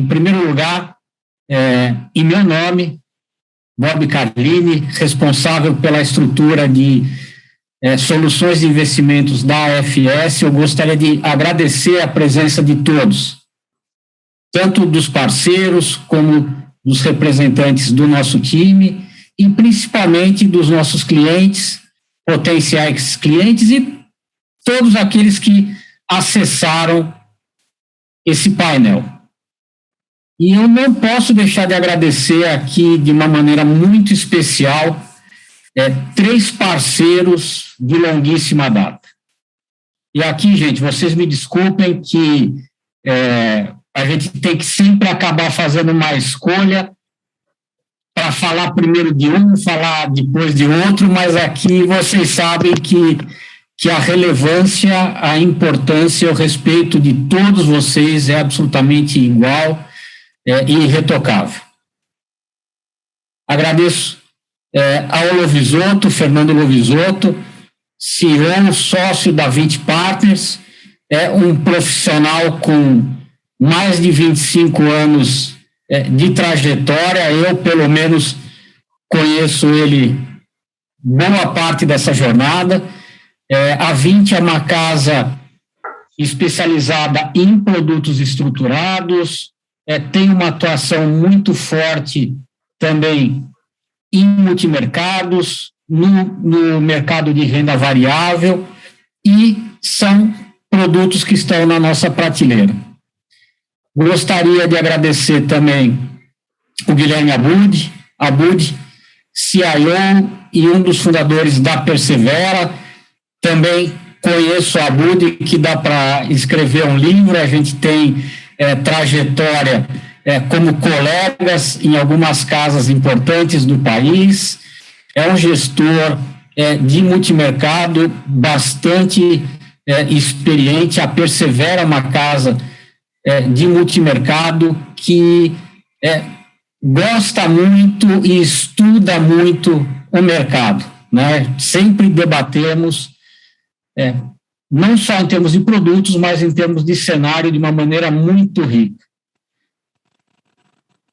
Em primeiro lugar, em meu nome, Bob Carlini, responsável pela estrutura de soluções de investimentos da AFS, eu gostaria de agradecer a presença de todos, tanto dos parceiros como dos representantes do nosso time e principalmente dos nossos clientes, potenciais clientes e todos aqueles que acessaram esse painel. E eu não posso deixar de agradecer aqui de uma maneira muito especial 3 parceiros de longuíssima data. E aqui, gente, vocês me desculpem que a gente tem que sempre acabar fazendo uma escolha para falar primeiro de um, falar depois de outro, mas aqui vocês sabem que a relevância, a importância, o respeito de todos vocês é absolutamente igual e irretocável. Agradeço ao Lovisotto, Fernando Lovisotto, CEO, sócio da 20 Partners, um profissional com mais de 25 anos de trajetória. Eu, pelo menos, conheço ele boa parte dessa jornada. A 20 é uma casa especializada em produtos estruturados, tem uma atuação muito forte também em multimercados, no mercado de renda variável, e são produtos que estão na nossa prateleira. Gostaria de agradecer também o Guilherme Abud, CIO e um dos fundadores da Persevera. Também conheço a Abud, que dá para escrever um livro, a gente tem trajetória como colegas em algumas casas importantes do país. É um gestor de multimercado bastante experiente. A Persevera é uma casa de multimercado que gosta muito e estuda muito o mercado, né? Sempre debatemos, não só em termos de produtos, mas em termos de cenário, de uma maneira muito rica.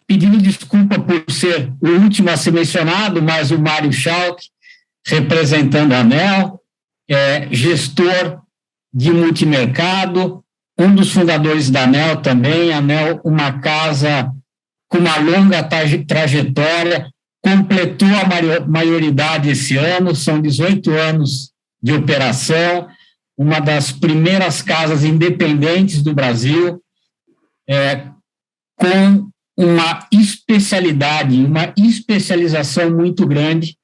Pedindo desculpa por ser o último a ser mencionado, mas o Mário Schalk, representando a ANEEL, gestor de multimercado, um dos fundadores da ANEEL também. A ANEEL, uma casa com uma longa trajetória, completou a maioridade esse ano, são 18 anos de operação, uma das primeiras casas independentes do Brasil, com uma especialidade, uma especialização muito grande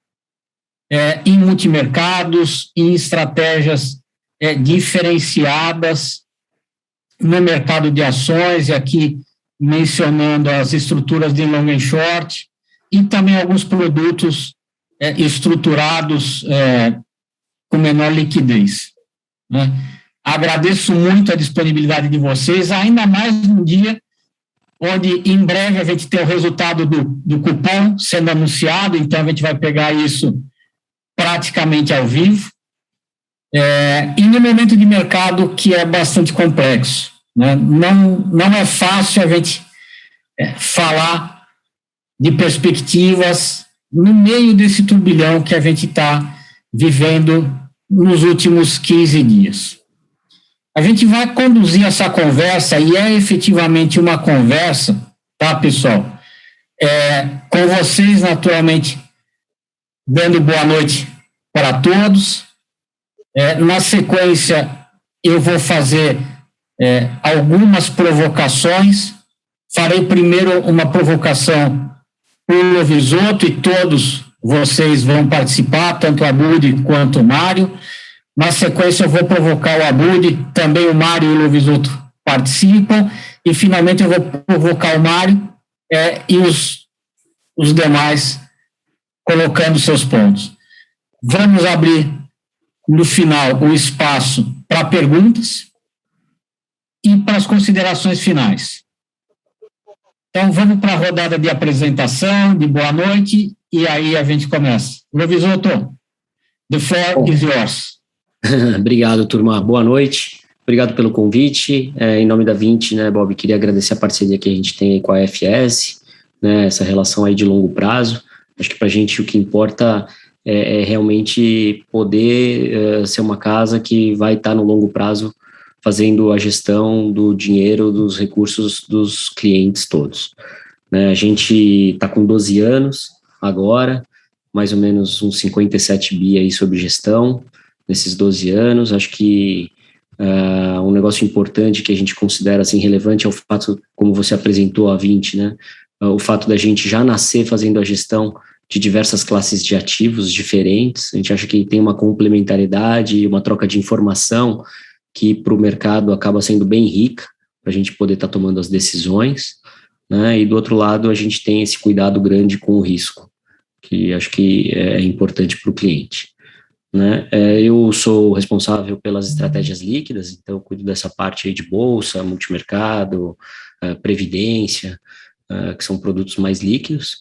em multimercados, em estratégias diferenciadas no mercado de ações, e aqui mencionando as estruturas de long and short, e também alguns produtos estruturados com menor liquidez, né? Agradeço muito a disponibilidade de vocês, ainda mais num dia onde em breve a gente tem o resultado do cupom sendo anunciado, então a gente vai pegar isso praticamente ao vivo, e no momento de mercado que é bastante complexo, né? Não é fácil a gente falar de perspectivas no meio desse turbilhão que a gente está vivendo nos últimos 15 dias. A gente vai conduzir essa conversa, e é efetivamente uma conversa, tá, pessoal? Com vocês, naturalmente, dando boa noite para todos. Na sequência, eu vou fazer algumas provocações. Farei primeiro uma provocação para o Lovisotto, e todos vocês vão participar, tanto o Abud quanto o Mário. Na sequência, eu vou provocar o Abud, também o Mário e o Lovisotto participam, e finalmente eu vou provocar o Mário e os demais colocando seus pontos. Vamos abrir, no final, o espaço para perguntas e para as considerações finais. Então, vamos para a rodada de apresentação, de boa noite, e aí a gente começa. Lovisotto, the floor is yours. Obrigado, turma. Boa noite. Obrigado pelo convite. Em nome da 20, né, Bob, queria agradecer a parceria que a gente tem aí com a FS, né, essa relação aí de longo prazo. Acho que para a gente o que importa é realmente poder ser uma casa que vai estar no longo prazo fazendo a gestão do dinheiro, dos recursos dos clientes todos. Né, a gente está com 12 anos agora, mais ou menos uns 57 bi aí sob gestão nesses 12 anos. Acho que um negócio importante que a gente considera assim relevante é o fato, como você apresentou a 20, né? O fato da gente já nascer fazendo a gestão de diversas classes de ativos diferentes. A gente acha que tem uma complementaridade e uma troca de informação que para o mercado acaba sendo bem rica para a gente poder estar tomando as decisões, né? E do outro lado a gente tem esse cuidado grande com o risco, que acho que é importante para o cliente. Né? Eu sou responsável pelas estratégias líquidas, então eu cuido dessa parte aí de bolsa, multimercado, previdência, que são produtos mais líquidos,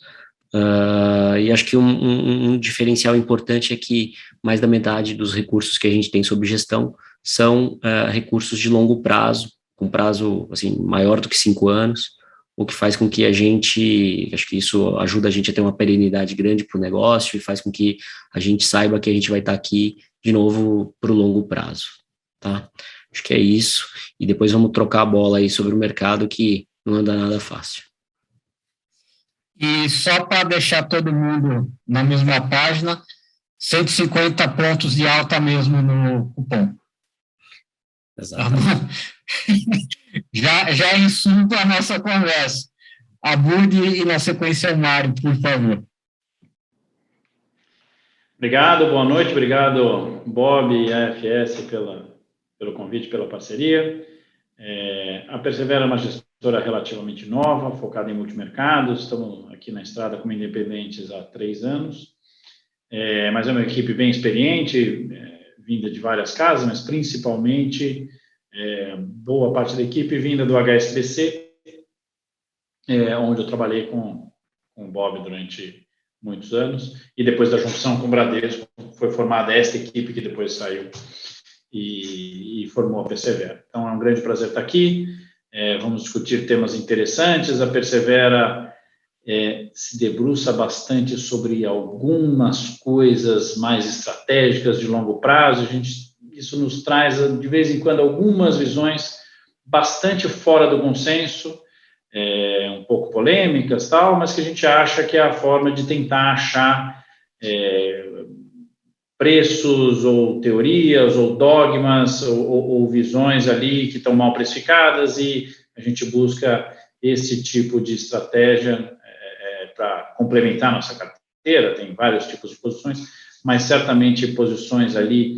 e acho que um diferencial importante é que mais da metade dos recursos que a gente tem sob gestão são recursos de longo prazo, com prazo assim, maior do que 5 anos, o que faz com que a gente, acho que isso ajuda a gente a ter uma perenidade grande para o negócio e faz com que a gente saiba que a gente vai estar aqui de novo para o longo prazo, tá? Acho que é isso, e depois vamos trocar a bola aí sobre o mercado, que não anda nada fácil. E só para deixar todo mundo na mesma página, 150 pontos de alta mesmo no cupom. Exatamente. Já é insumo para a nossa conversa. Abud e, na sequência, o Mário, por favor. Obrigado, boa noite. Obrigado, Bob e a AFS pelo convite, pela parceria. A Persevera é uma gestora relativamente nova, focada em multimercados. Estamos aqui na estrada como independentes há 3 anos. Mas é uma equipe bem experiente, vinda de várias casas, mas principalmente boa parte da equipe vinda do HSBC, onde eu trabalhei com o Bob durante muitos anos, e depois da junção com o Bradesco, foi formada esta equipe que depois saiu e formou a Persevera. Então, é um grande prazer estar aqui. Vamos discutir temas interessantes. A Persevera se debruça bastante sobre algumas coisas mais estratégicas de longo prazo. Isso nos traz, de vez em quando, algumas visões bastante fora do consenso, um pouco polêmicas, tal, mas que a gente acha que é a forma de tentar achar preços ou teorias ou dogmas ou visões ali que estão mal precificadas, e a gente busca esse tipo de estratégia para complementar nossa carteira. Tem vários tipos de posições, mas certamente posições ali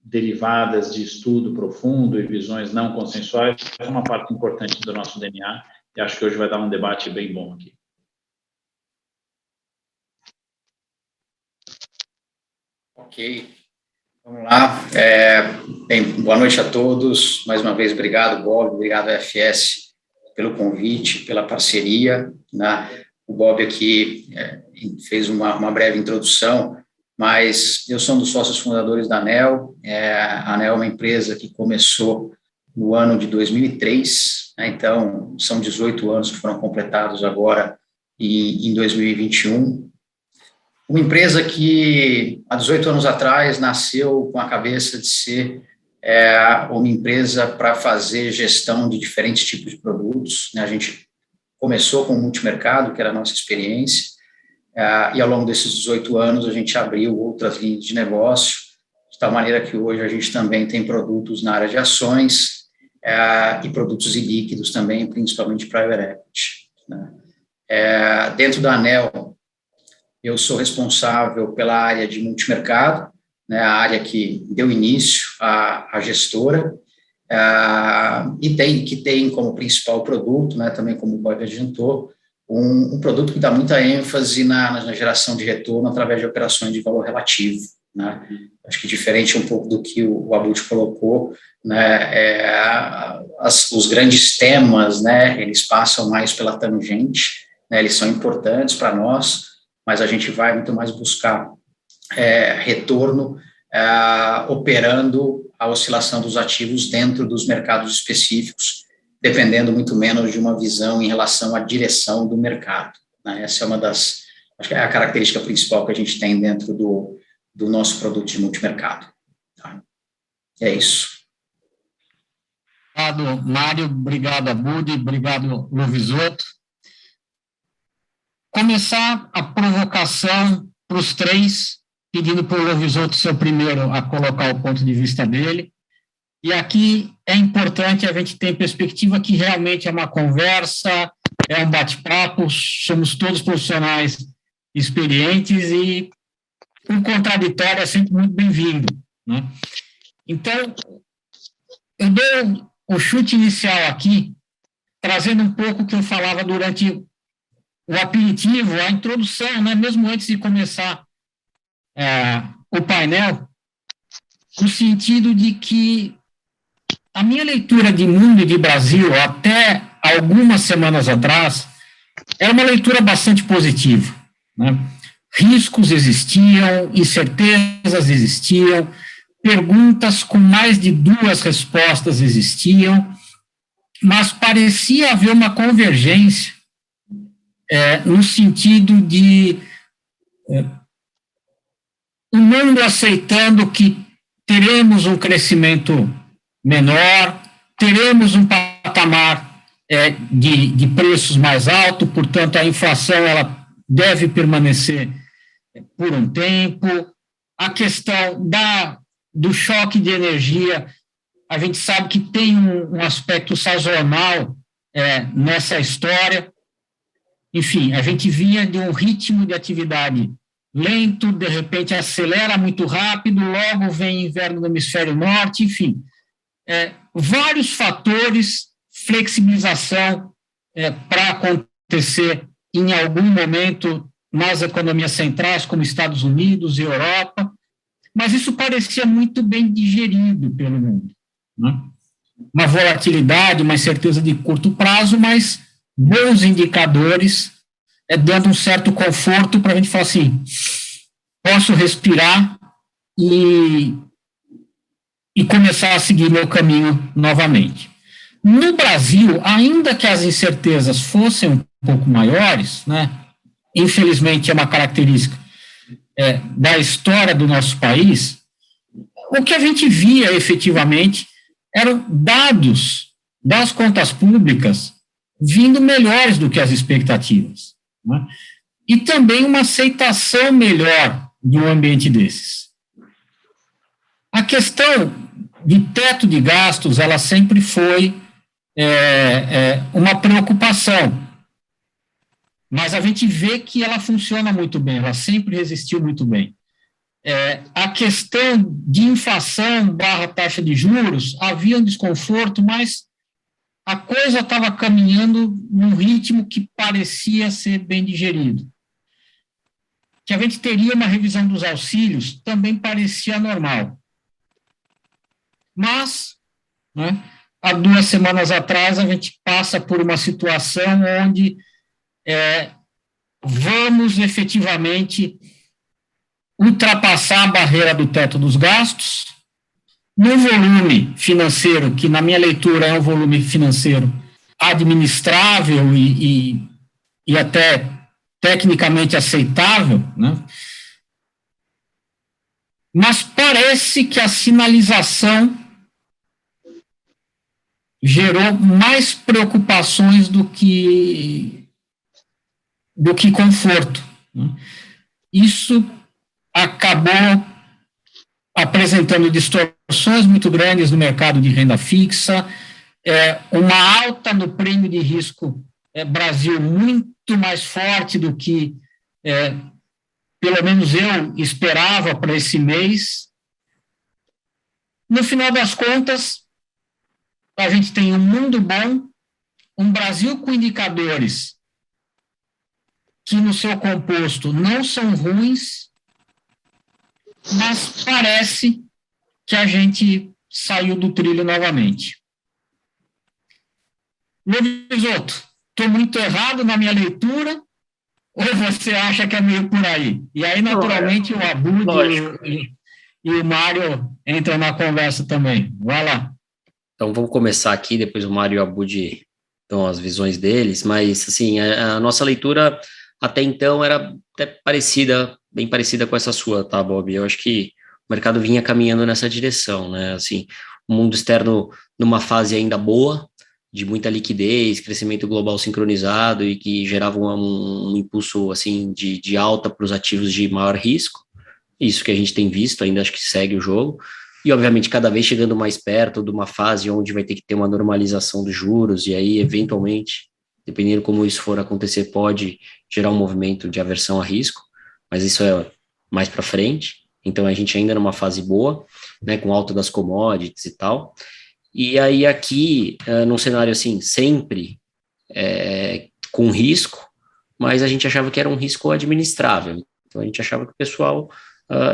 derivadas de estudo profundo e visões não consensuais é uma parte importante do nosso DNA, e acho que hoje vai dar um debate bem bom aqui. Ok, vamos lá. Bem, boa noite a todos. Mais uma vez, obrigado, Bob, obrigado, FS, pelo convite, pela parceria. Né? O Bob aqui fez uma breve introdução, mas eu sou um dos sócios fundadores da ANEEL. A ANEEL é uma empresa que começou no ano de 2003, né? Então, são 18 anos que foram completados agora em 2021. Uma empresa que, há 18 anos atrás, nasceu com a cabeça de ser uma empresa para fazer gestão de diferentes tipos de produtos. Né? A gente começou com o multimercado, que era a nossa experiência, e ao longo desses 18 anos a gente abriu outras linhas de negócio, de tal maneira que hoje a gente também tem produtos na área de ações e produtos ilíquidos também, principalmente private equity. Né? Dentro da ANEEL, eu sou responsável pela área de multimercado, né, a área que deu início à gestora, que tem como principal produto, né, também como o Bob adiantou, um produto que dá muita ênfase na geração de retorno através de operações de valor relativo. Né? Acho que diferente um pouco do que o Abud colocou, né, os grandes temas, né, eles passam mais pela tangente, né, eles são importantes para nós, mas a gente vai muito mais buscar retorno operando a oscilação dos ativos dentro dos mercados específicos, dependendo muito menos de uma visão em relação à direção do mercado, né? Essa é uma das, acho que é a característica principal que a gente tem dentro do nosso produto de multimercado. Tá? É isso. Obrigado, Mário. Obrigado, Abud. Obrigado, Lovisotto. Começar a provocação para os três, pedindo para o Lovisotto ser o primeiro a colocar o ponto de vista dele. E aqui é importante a gente ter perspectiva que realmente é uma conversa, é um bate-papo, somos todos profissionais experientes e o contraditório é sempre muito bem-vindo, né? Então, eu dou o chute inicial aqui, trazendo um pouco o que eu falava durante o aperitivo, a introdução, né, mesmo antes de começar o painel, no sentido de que a minha leitura de mundo e de Brasil, até algumas semanas atrás, era uma leitura bastante positiva, né? Riscos existiam, incertezas existiam, perguntas com mais de 2 respostas existiam, mas parecia haver uma convergência no sentido de o mundo aceitando que teremos um crescimento menor, teremos um patamar de preços mais alto, portanto, a inflação ela deve permanecer por um tempo. A questão do choque de energia, a gente sabe que tem um aspecto sazonal nessa história. Enfim, a gente vinha de um ritmo de atividade lento, de repente acelera muito rápido, logo vem inverno no hemisfério norte, enfim. Vários fatores, flexibilização para acontecer em algum momento nas economias centrais, como Estados Unidos e Europa, mas isso parecia muito bem digerido pelo mundo, né? Uma volatilidade, uma incerteza de curto prazo, mas bons indicadores, dando um certo conforto para a gente falar assim, posso respirar e começar a seguir meu caminho novamente. No Brasil, ainda que as incertezas fossem um pouco maiores, né, infelizmente é uma característica da história do nosso país, o que a gente via efetivamente eram dados das contas públicas vindo melhores do que as expectativas, né, e também uma aceitação melhor de um ambiente desses. A questão de teto de gastos, ela sempre foi uma preocupação, mas a gente vê que ela funciona muito bem, ela sempre resistiu muito bem. A questão de inflação / taxa de juros, havia um desconforto, mas a coisa estava caminhando num ritmo que parecia ser bem digerido. Que a gente teria uma revisão dos auxílios também parecia normal. Mas, né, há 2 semanas atrás, a gente passa por uma situação onde vamos efetivamente ultrapassar a barreira do teto dos gastos, no volume financeiro, que na minha leitura é um volume financeiro administrável e até tecnicamente aceitável, né? Mas parece que a sinalização gerou mais preocupações do que conforto, né? Isso acabou apresentando distorções muito grandes no mercado de renda fixa, uma alta no prêmio de risco Brasil muito mais forte do que, pelo menos eu esperava para esse mês. No final das contas, a gente tem um mundo bom, um Brasil com indicadores que no seu composto não são ruins, mas parece que a gente saiu do trilho novamente. Lovisotto, estou muito errado na minha leitura, ou você acha que é meio por aí? E aí, naturalmente, o Abud e o Mário entra na conversa também. Vai lá. Então, vamos começar aqui, depois o Mário e o Abud dão as visões deles, mas, assim, a nossa leitura até então era até parecida, bem parecida com essa sua, tá, Bob? Eu acho que o mercado vinha caminhando nessa direção, né? Assim, o mundo externo numa fase ainda boa, de muita liquidez, crescimento global sincronizado e que gerava um impulso, assim, de alta para os ativos de maior risco. Isso que a gente tem visto, ainda acho que segue o jogo. E, obviamente, cada vez chegando mais perto de uma fase onde vai ter que ter uma normalização dos juros, e aí, eventualmente, dependendo como isso for acontecer, pode gerar um movimento de aversão a risco, mas isso é mais para frente. Então, a gente ainda numa fase boa, né, com alta das commodities e tal. E aí, aqui, num cenário assim, sempre com risco, mas a gente achava que era um risco administrável. Então, a gente achava que o pessoal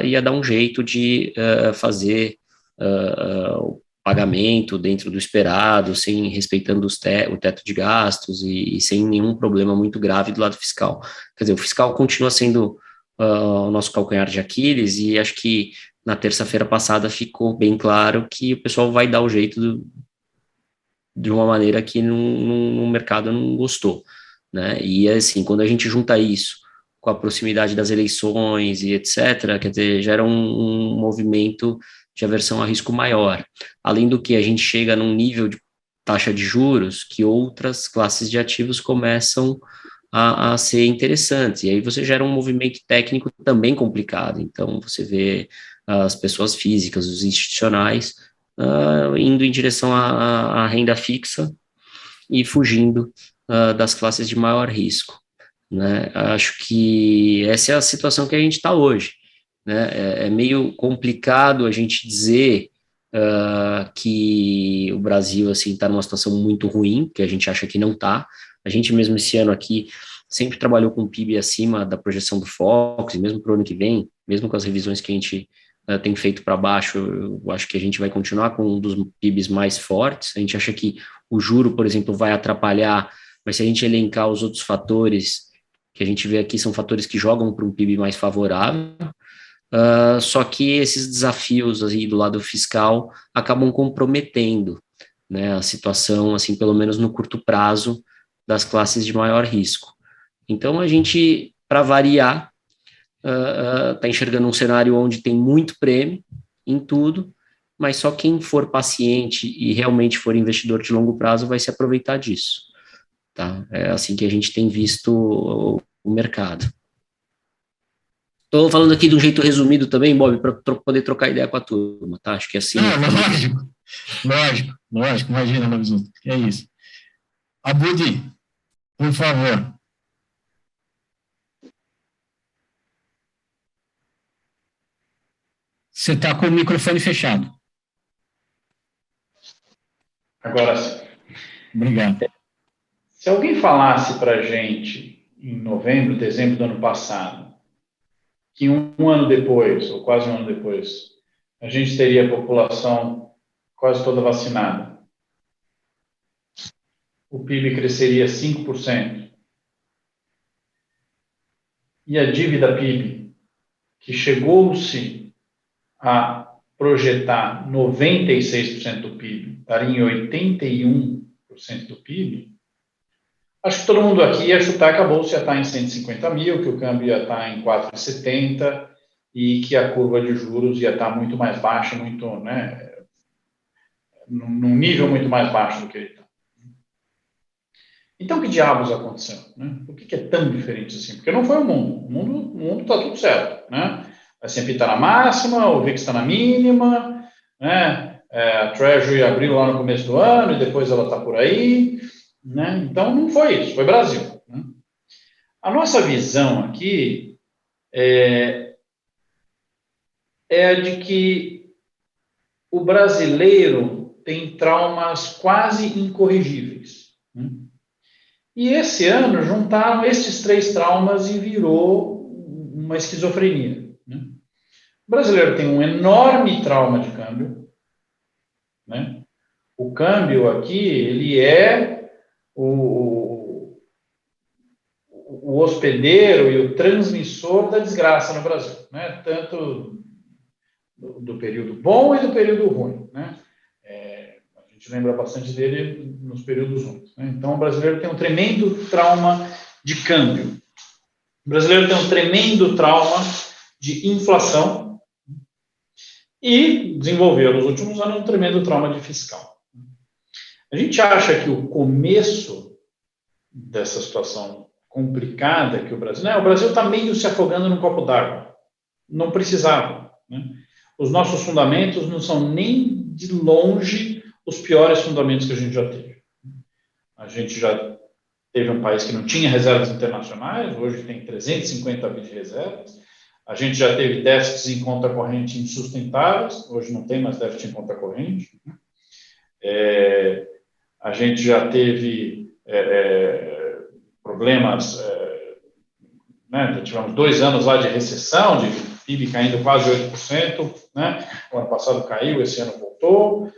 ia dar um jeito de fazer o pagamento dentro do esperado, sem respeitando o teto de gastos e sem nenhum problema muito grave do lado fiscal. Quer dizer, o fiscal continua sendo o nosso calcanhar de Aquiles, e acho que na terça-feira passada ficou bem claro que o pessoal vai dar o jeito de uma maneira que no mercado não gostou, né? E assim, quando a gente junta isso com a proximidade das eleições e etc., quer dizer, gera um movimento de aversão a risco maior. Além do que, a gente chega num nível de taxa de juros que outras classes de ativos começam a ser interessantes. E aí você gera um movimento técnico também complicado. Então, você vê as pessoas físicas, os institucionais, indo em direção à renda fixa e fugindo das classes de maior risco, né? Acho que essa é a situação que a gente está hoje, né? É meio complicado a gente dizer que o Brasil assim está numa situação muito ruim, que a gente acha que não está. A gente mesmo esse ano aqui sempre trabalhou com PIB acima da projeção do Focus, e mesmo para o ano que vem, mesmo com as revisões que a gente tem feito para baixo, eu acho que a gente vai continuar com um dos PIBs mais fortes. A gente acha que o juro, por exemplo, vai atrapalhar, mas se a gente elencar os outros fatores que a gente vê aqui, são fatores que jogam para um PIB mais favorável. Só que esses desafios aí do lado fiscal acabam comprometendo, né, a situação, assim, pelo menos no curto prazo, das classes de maior risco. Então, a gente, para variar, está enxergando um cenário onde tem muito prêmio em tudo, mas só quem for paciente e realmente for investidor de longo prazo vai se aproveitar disso. Tá? É assim que a gente tem visto o mercado. Estou falando aqui de um jeito resumido também, Bob, para poder trocar ideia com a turma, tá? Acho que assim... Lógico, imagina, Lobisuto, que é isso. Abudi, por favor. Você está com o microfone fechado. Agora sim. Obrigado. Se alguém falasse para a gente, em novembro, dezembro do ano passado, que um ano depois, ou quase um ano depois, a gente teria a população quase toda vacinada, o PIB cresceria 5%, e a dívida PIB, que chegou-se a projetar 96% do PIB, estaria em 81% do PIB, acho que todo mundo aqui ia chutar que a Bolsa ia estar em 150 mil, que o câmbio ia estar em 4,70 e que a curva de juros ia estar muito mais baixa, muito, né, num nível muito mais baixo do que ele está. Então, que diabos aconteceu? Né? Por que é tão diferente assim? Porque não foi o mundo. O mundo está tudo certo. Né? A S&P está na máxima, o VIX está na mínima, né? A Treasury abriu lá no começo do ano e depois ela está por aí. Né? Então, não foi isso, foi Brasil. Né? A nossa visão aqui é a de que o brasileiro tem traumas quase incorrigíveis. Né? E esse ano juntaram estes três traumas e virou uma esquizofrenia. Né? O brasileiro tem um enorme trauma de câmbio. Né? O câmbio aqui, ele é o hospedeiro e o transmissor da desgraça no Brasil. Né? Tanto do período bom e do período ruim, né? A gente lembra bastante dele nos períodos ruins, né? Então, o brasileiro tem um tremendo trauma de câmbio. O brasileiro tem um tremendo trauma de inflação e desenvolveu, nos últimos anos, um tremendo trauma de fiscal. A gente acha que o começo dessa situação complicada que o Brasil está meio se afogando num copo d'água. Não precisava, né? Os nossos fundamentos não são nem de longe os piores fundamentos que a gente já teve. A gente já teve um país que não tinha reservas internacionais, hoje tem 350 bi de reservas. A gente já teve déficits em conta corrente insustentáveis, hoje não tem mais déficit em conta corrente. A gente já teve problemas, né? Tivemos 2 anos lá de recessão, de PIB caindo quase 8%, né? O ano passado caiu, esse ano voltou.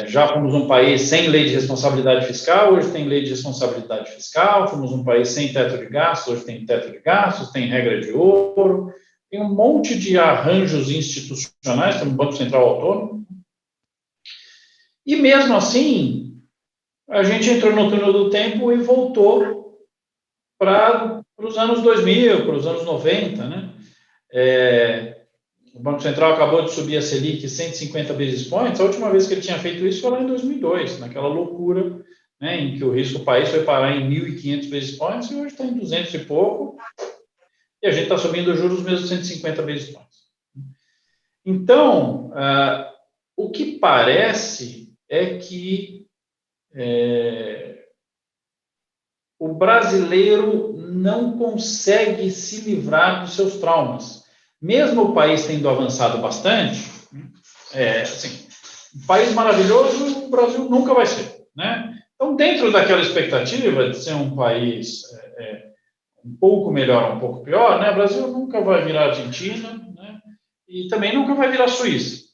Já fomos um país sem lei de responsabilidade fiscal, hoje tem lei de responsabilidade fiscal. Fomos um país sem teto de gastos, hoje tem teto de gastos, tem regra de ouro, tem um monte de arranjos institucionais, tem um Banco Central autônomo. E mesmo assim, a gente entrou no túnel do tempo e voltou para os anos 2000, para os anos 90, né? O Banco Central acabou de subir a Selic 150 basis points. A última vez que ele tinha feito isso foi lá em 2002, naquela loucura, né, em que o risco do país foi parar em 1.500 basis points e hoje está em 200 e pouco, e a gente está subindo os juros mesmo 150 basis points. Então, o que parece é que o brasileiro não consegue se livrar dos seus traumas. Mesmo o país tendo avançado bastante, assim, um país maravilhoso o Brasil nunca vai ser, né? Então, dentro daquela expectativa de ser um país um pouco melhor, um pouco pior, né? O Brasil nunca vai virar Argentina, né? E também nunca vai virar Suíça.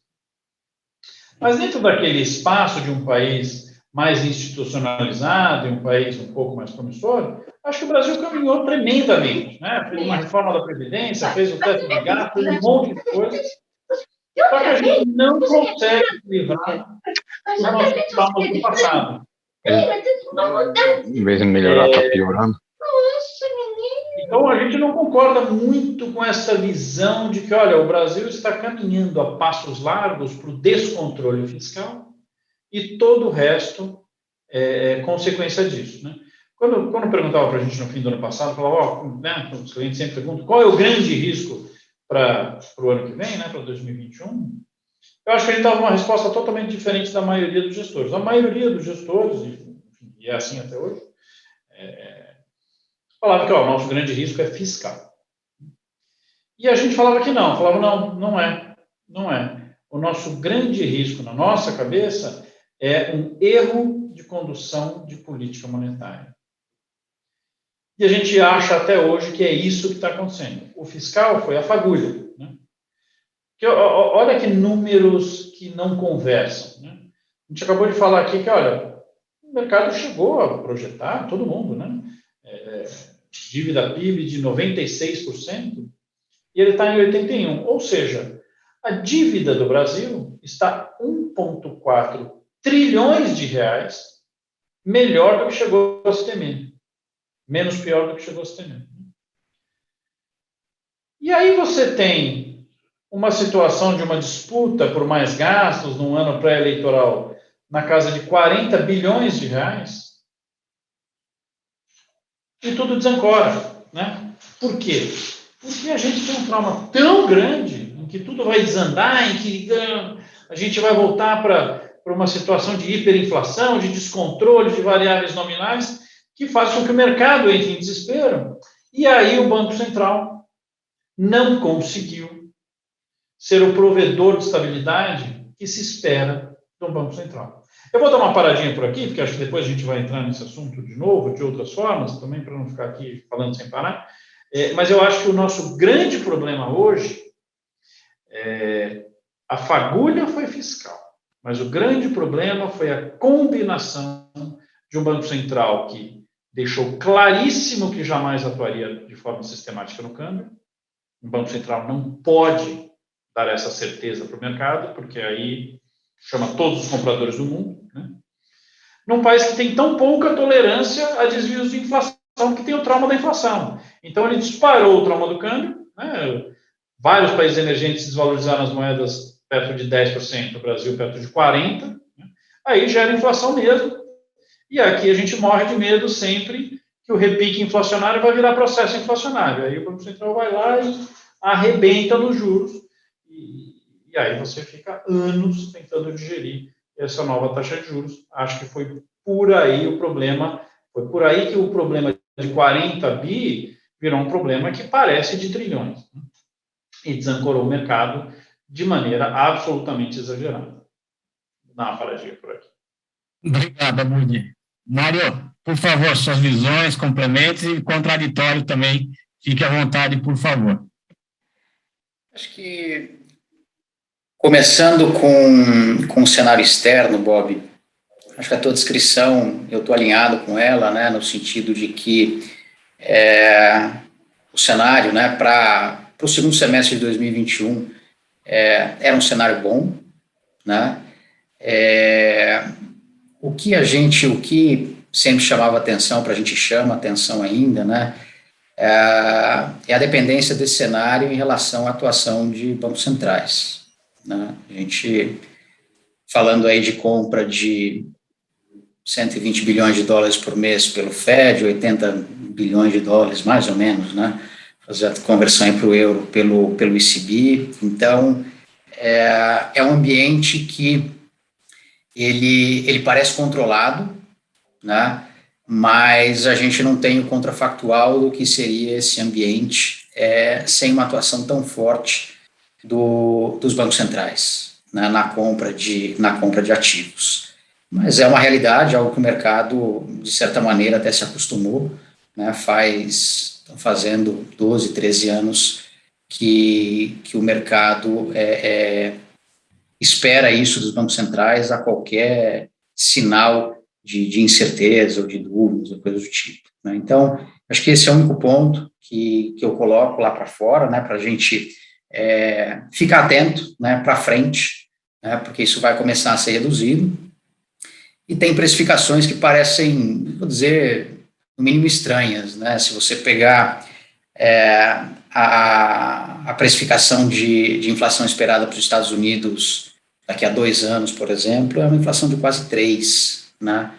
Mas dentro daquele espaço de um país mais institucionalizado, um país um pouco mais promissor, acho que o Brasil caminhou tremendamente, né? Fez uma reforma da Previdência, fez o teto de gasto, fez um monte de coisas. Só que a gente não consegue se livrar dos nossos traumas do passado. Em vez de melhorar, está piorando. Então, a gente não concorda muito com essa visão de que, olha, o Brasil está caminhando a passos largos para o descontrole fiscal e todo o resto é consequência disso, né? Quando perguntava para a gente no fim do ano passado, falava, né, os clientes sempre perguntam qual é o grande risco para o ano que vem, né, para 2021, eu acho que a gente dava uma resposta totalmente diferente da maioria dos gestores. A maioria dos gestores, e é assim até hoje, falava que o nosso grande risco é fiscal. E a gente falava que não, não é. O nosso grande risco na nossa cabeça é um erro de condução de política monetária. E a gente acha até hoje que é isso que está acontecendo. O fiscal foi a fagulha, né? Que, olha que números que não conversam, né? A gente acabou de falar aqui que, olha, o mercado chegou a projetar, todo mundo, né? Dívida PIB de 96%, e ele está em 81%. Ou seja, a dívida do Brasil está 1,4 trilhões de reais melhor do que chegou a se temer. Menos pior do que chegou a se temer. E aí você tem uma situação de uma disputa por mais gastos num ano pré-eleitoral na casa de 40 bilhões de reais e tudo desancora, né? Por quê? Porque a gente tem um trauma tão grande em que tudo vai desandar, em que a gente vai voltar para uma situação de hiperinflação, de descontrole de variáveis nominais, que faz com que o mercado entre em desespero. E aí o Banco Central não conseguiu ser o provedor de estabilidade que se espera do Banco Central. Eu vou dar uma paradinha por aqui, porque acho que depois a gente vai entrar nesse assunto de novo, de outras formas, também para não ficar aqui falando sem parar. Mas eu acho que o nosso grande problema hoje, a fagulha foi fiscal, mas o grande problema foi a combinação de um Banco Central que deixou claríssimo que jamais atuaria de forma sistemática no câmbio. O Banco Central não pode dar essa certeza para o mercado, porque aí chama todos os compradores do mundo, né? Num país que tem tão pouca tolerância a desvios de inflação, que tem o trauma da inflação. Então, ele disparou o trauma do câmbio, né? Vários países emergentes desvalorizaram as moedas perto de 10%, o Brasil perto de 40%, né? Aí gera inflação mesmo, e aqui a gente morre de medo sempre que o repique inflacionário vai virar processo inflacionário. Aí o Banco Central vai lá e arrebenta nos juros, e aí você fica anos tentando digerir essa nova taxa de juros. Acho que foi por aí o problema, foi por aí que o problema de 40 bi virou um problema que parece de trilhões, né? E desancorou o mercado de maneira absolutamente exagerada. Vou dar uma paradinha por aqui. Obrigado, Abud. Mário, por favor, suas visões, complementos e contraditório também. Fique à vontade, por favor. Acho que, começando com o cenário externo, Bob, acho que a tua descrição, eu estou alinhado com ela, né, no sentido de que o cenário, né, para o segundo semestre de 2021 era um cenário bom, né? O que sempre chamava atenção, para a gente chama atenção ainda, né, é a dependência desse cenário em relação à atuação de bancos centrais, né? A gente, falando aí de compra de 120 bilhões de dólares por mês pelo Fed, 80 bilhões de dólares, mais ou menos, né? Fazer a conversão para o euro pelo ECB. Então, é um ambiente que ele parece controlado, né? Mas a gente não tem o contrafactual do que seria esse ambiente sem uma atuação tão forte dos bancos centrais, né, na compra de ativos. Mas é uma realidade, algo que o mercado, de certa maneira, até se acostumou, né? Estão fazendo 12, 13 anos que o mercado espera isso dos bancos centrais a qualquer sinal de incerteza ou de dúvidas ou coisa do tipo, né? Então, acho que esse é o único ponto que eu coloco lá para fora, né, para a gente ficar atento, né, para frente, né, porque isso vai começar a ser reduzido. E tem precificações que parecem, vou dizer, no mínimo estranhas, né? Se você pegar a precificação de inflação esperada para os Estados Unidos daqui a 2 anos, por exemplo, é uma inflação de quase 3%, né?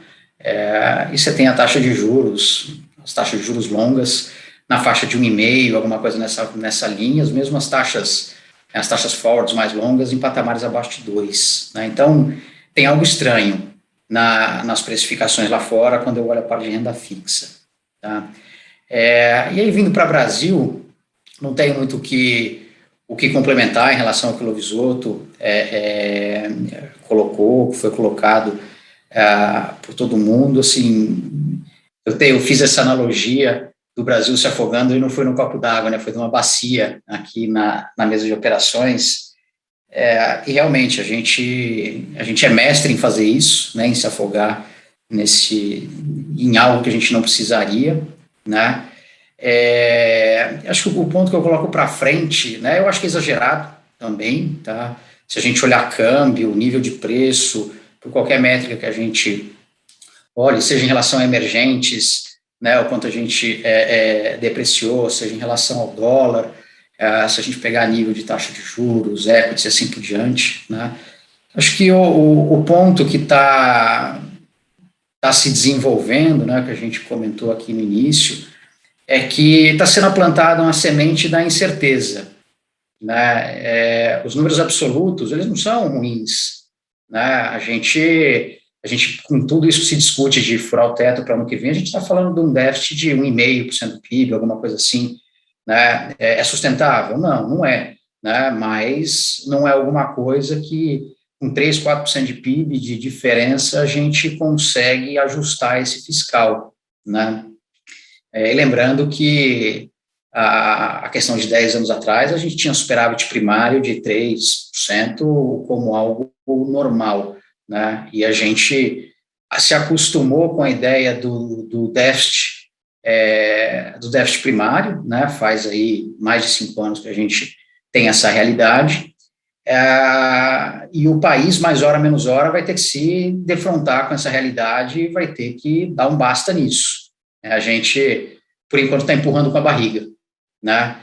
E você tem a taxa de juros, as taxas de juros longas, na faixa de 1,5%, alguma coisa nessa linha, mesmo as taxas forwards mais longas em patamares abaixo de 2%, né? Então, tem algo estranho nas precificações lá fora, quando eu olho a parte de renda fixa, tá? E aí, vindo para o Brasil, não tenho muito o que complementar em relação ao que o Lovisotto colocou, que foi colocado por todo mundo. Assim, eu fiz essa analogia do Brasil se afogando e não foi num copo d'água, né? Foi numa bacia aqui na mesa de operações. E realmente a gente é mestre em fazer isso, né? Em se afogar em algo que a gente não precisaria, né? Acho que o ponto que eu coloco para frente, né, eu acho que é exagerado também, tá? Se a gente olhar câmbio, nível de preço, por qualquer métrica que a gente olhe, seja em relação a emergentes, né, o quanto a gente depreciou, seja em relação ao dólar, se a gente pegar nível de taxa de juros, equities e assim por diante, né? Acho que o ponto que está se desenvolvendo, né, que a gente comentou aqui no início, é que está sendo plantada uma semente da incerteza, né? Os números absolutos, eles não são ruins, né? A gente, com tudo isso se discute de furar o teto para o ano que vem, a gente está falando de um déficit de 1,5% do PIB, alguma coisa assim, né? É sustentável? Não é, né? Mas não é alguma coisa que, com 3%, 4% de PIB de diferença, a gente consegue ajustar esse fiscal, né? E lembrando que a questão de 10 anos atrás, a gente tinha superávit primário de 3% como algo normal, né? E a gente se acostumou com a ideia do déficit primário, né? Faz aí mais de 5 anos que a gente tem essa realidade, e o país, mais hora menos hora, vai ter que se defrontar com essa realidade e vai ter que dar um basta nisso. A gente, por enquanto, está empurrando com a barriga, né?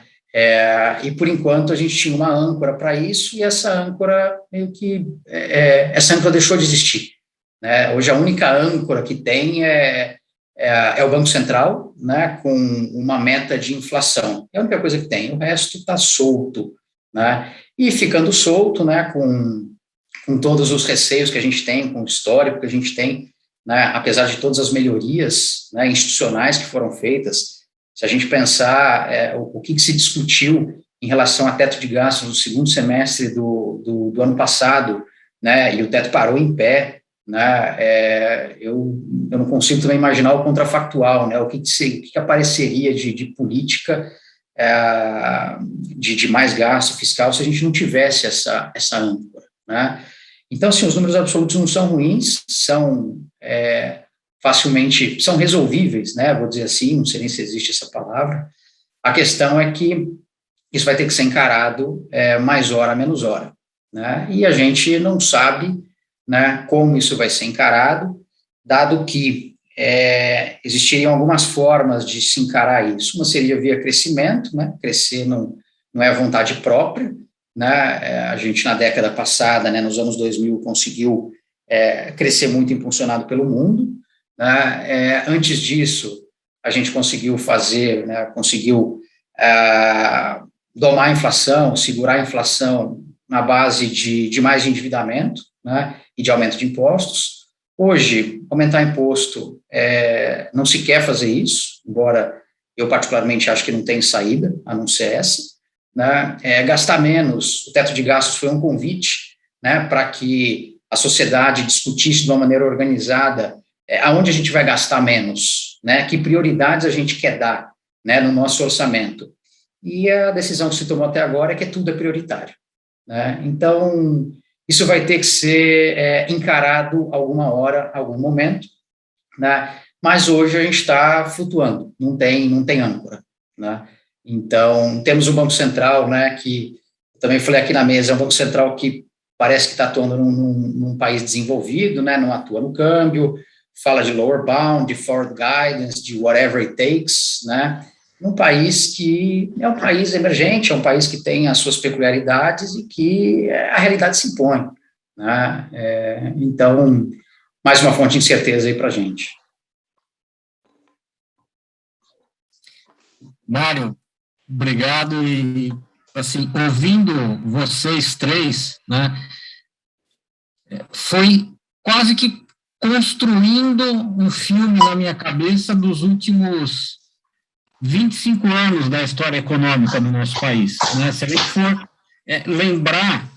E, por enquanto, a gente tinha uma âncora para isso, e essa âncora, essa âncora deixou de existir, né? Hoje, a única âncora que tem é o Banco Central, né, com uma meta de inflação. É a única coisa que tem, o resto está solto, né? E ficando solto, né, com todos os receios que a gente tem, com o histórico que a gente tem, né, apesar de todas as melhorias, né, institucionais que foram feitas. Se a gente pensar o que se discutiu em relação a teto de gastos no segundo semestre do ano passado, né, e o teto parou em pé, né, eu não consigo também imaginar o contrafactual, né, o que apareceria de política de mais gasto fiscal se a gente não tivesse essa âncora, né. Então, assim, os números absolutos não são ruins, são facilmente, são resolvíveis, né, vou dizer assim, não sei nem se existe essa palavra. A questão é que isso vai ter que ser encarado mais hora, menos hora, né, e a gente não sabe, né, como isso vai ser encarado, dado que existiriam algumas formas de se encarar isso. Uma seria via crescimento, né, crescer não é vontade própria, né, a gente na década passada, né, nos anos 2000, conseguiu crescer muito impulsionado pelo mundo, né, antes disso, a gente conseguiu fazer, né, domar a inflação, segurar a inflação na base de mais endividamento, né, e de aumento de impostos. Hoje, aumentar imposto, não se quer fazer isso, embora eu particularmente acho que não tem saída, a não ser essa, né, gastar menos. O teto de gastos foi um convite, né, para que a sociedade discutisse de uma maneira organizada aonde a gente vai gastar menos, né, que prioridades a gente quer dar, né, no nosso orçamento. E a decisão que se tomou até agora é que tudo é prioritário, né. Então, isso vai ter que ser encarado alguma hora, algum momento, né, mas hoje a gente está flutuando, não tem âncora, né. Então, temos o Banco Central, né, que também falei aqui na mesa, é um Banco Central que parece que está atuando num país desenvolvido, né, não atua no câmbio, fala de lower bound, de forward guidance, de whatever it takes, né, num país que é um país emergente, é um país que tem as suas peculiaridades e que a realidade se impõe, né, então, mais uma fonte de incerteza aí para a gente. Mário, obrigado, e, assim, ouvindo vocês três, né, foi quase que construindo um filme na minha cabeça dos últimos 25 anos da história econômica do nosso país, né? Se a gente for lembrar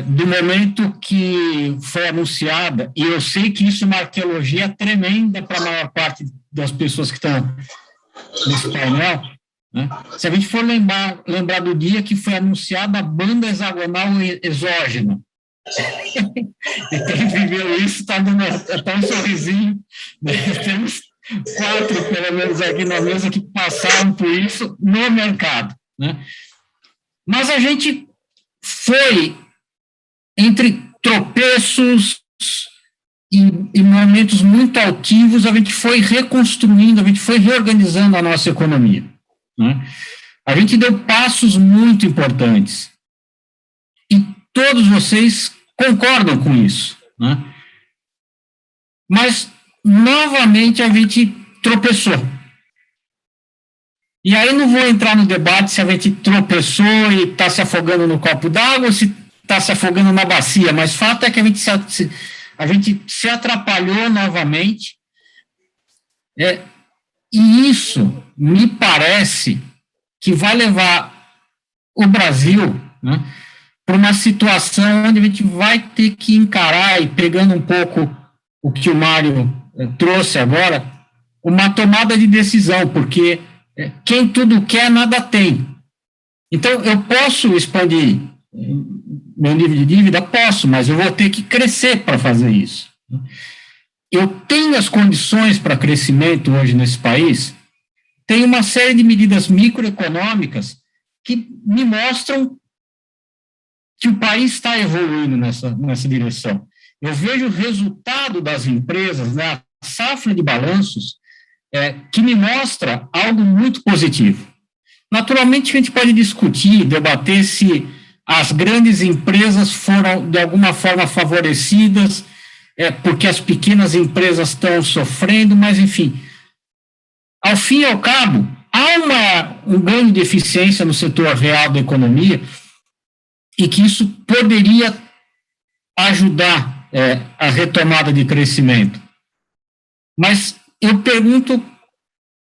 do momento que foi anunciada, e eu sei que isso é uma arqueologia tremenda para a maior parte das pessoas que estão nesse painel, né? Se a gente for lembrar do dia que foi anunciada a banda hexagonal exógena, e quem viveu isso está dando até um sorrisinho, né? Temos 4, pelo menos, aqui na mesa que passaram por isso no mercado, né? Mas a gente foi, entre tropeços e momentos muito altivos, a gente foi reconstruindo, a gente foi reorganizando a nossa economia, né? A gente deu passos muito importantes, e todos vocês concordam com isso, né? Mas, novamente, a gente tropeçou. E aí não vou entrar no debate se a gente tropeçou e está se afogando no copo d'água ou se está se afogando na bacia, mas fato é que a gente se atrapalhou novamente, e isso me parece que vai levar o Brasil, né, para uma situação onde a gente vai ter que encarar, e pegando um pouco o que o Mário trouxe agora, uma tomada de decisão, porque quem tudo quer, nada tem. Então, eu posso expandir meu nível de dívida? Posso, mas eu vou ter que crescer para fazer isso. Eu tenho as condições para crescimento hoje nesse país, tem uma série de medidas microeconômicas que me mostram que o país está evoluindo nessa direção. Eu vejo o resultado das empresas, né, a safra de balanços, que me mostra algo muito positivo. Naturalmente, a gente pode discutir, debater se as grandes empresas foram, de alguma forma, favorecidas, porque as pequenas empresas estão sofrendo, mas, enfim, ao fim e ao cabo, há um ganho de eficiência no setor real da economia e que isso poderia ajudar a retomada de crescimento. Mas eu pergunto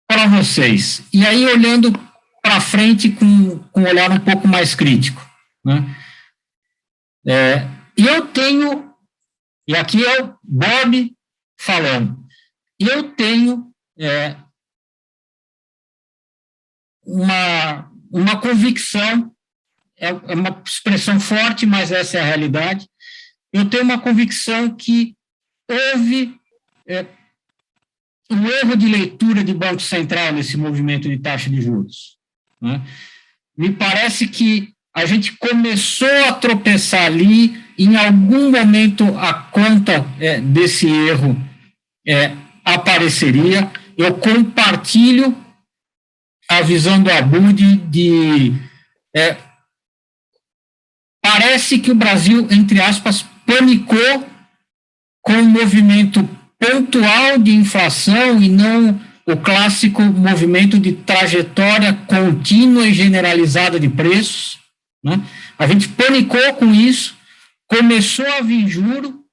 para vocês, e aí olhando para frente com um olhar um pouco mais crítico, né? Eu tenho, e aqui é o Bob falando, eu tenho uma convicção, é uma expressão forte, mas essa é a realidade. Eu tenho uma convicção que houve um erro de leitura de Banco Central nesse movimento de taxa de juros, né? Me parece que a gente começou a tropeçar ali, em algum momento a conta desse erro apareceria. Eu compartilho a visão do Abud parece que o Brasil, entre aspas, panicou com um movimento pontual de inflação e não o clássico movimento de trajetória contínua e generalizada de preços, né? A gente panicou com isso, começou a vir juro,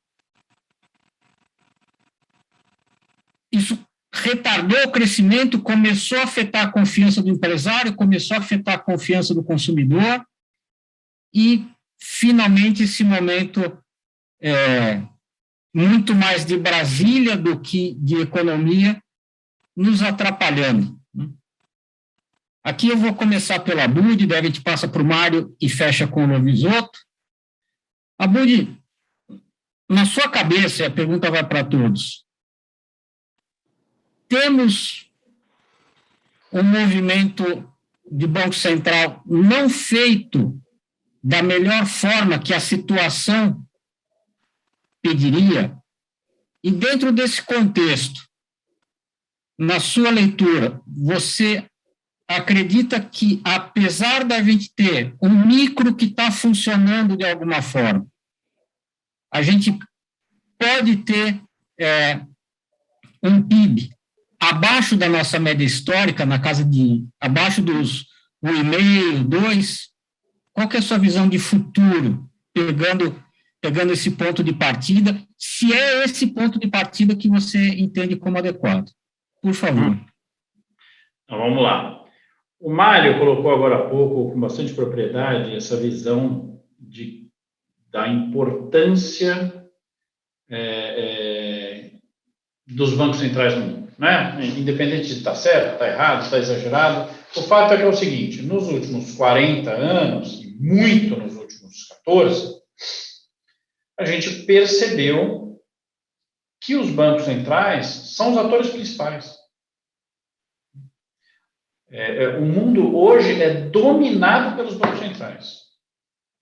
isso retardou o crescimento, começou a afetar a confiança do empresário, começou a afetar a confiança do consumidor e, finalmente, esse momento muito mais de Brasília do que de economia, nos atrapalhando. Aqui eu vou começar pela Abud, daí a gente passa para o Mário e fecha com o Lovisotto. Abud, na sua cabeça, a pergunta vai para todos, temos um movimento de Banco Central não feito da melhor forma que a situação pediria, e dentro desse contexto, na sua leitura, você acredita que, apesar da gente ter um micro que está funcionando de alguma forma, a gente pode ter um PIB abaixo da nossa média histórica, na casa de abaixo dos 1,5, 2? Qual que é a sua visão de futuro, pegando esse ponto de partida, se é esse ponto de partida que você entende como adequado? Por favor. Então, vamos lá. O Mário colocou agora há pouco, com bastante propriedade, essa visão da importância dos bancos centrais no mundo, né? Independente de estar certo, estar errado, estar exagerado, o fato é que é o seguinte: nos últimos 40 anos, e muito nos últimos 14, a gente percebeu que os bancos centrais são os atores principais. O mundo hoje é dominado pelos bancos centrais.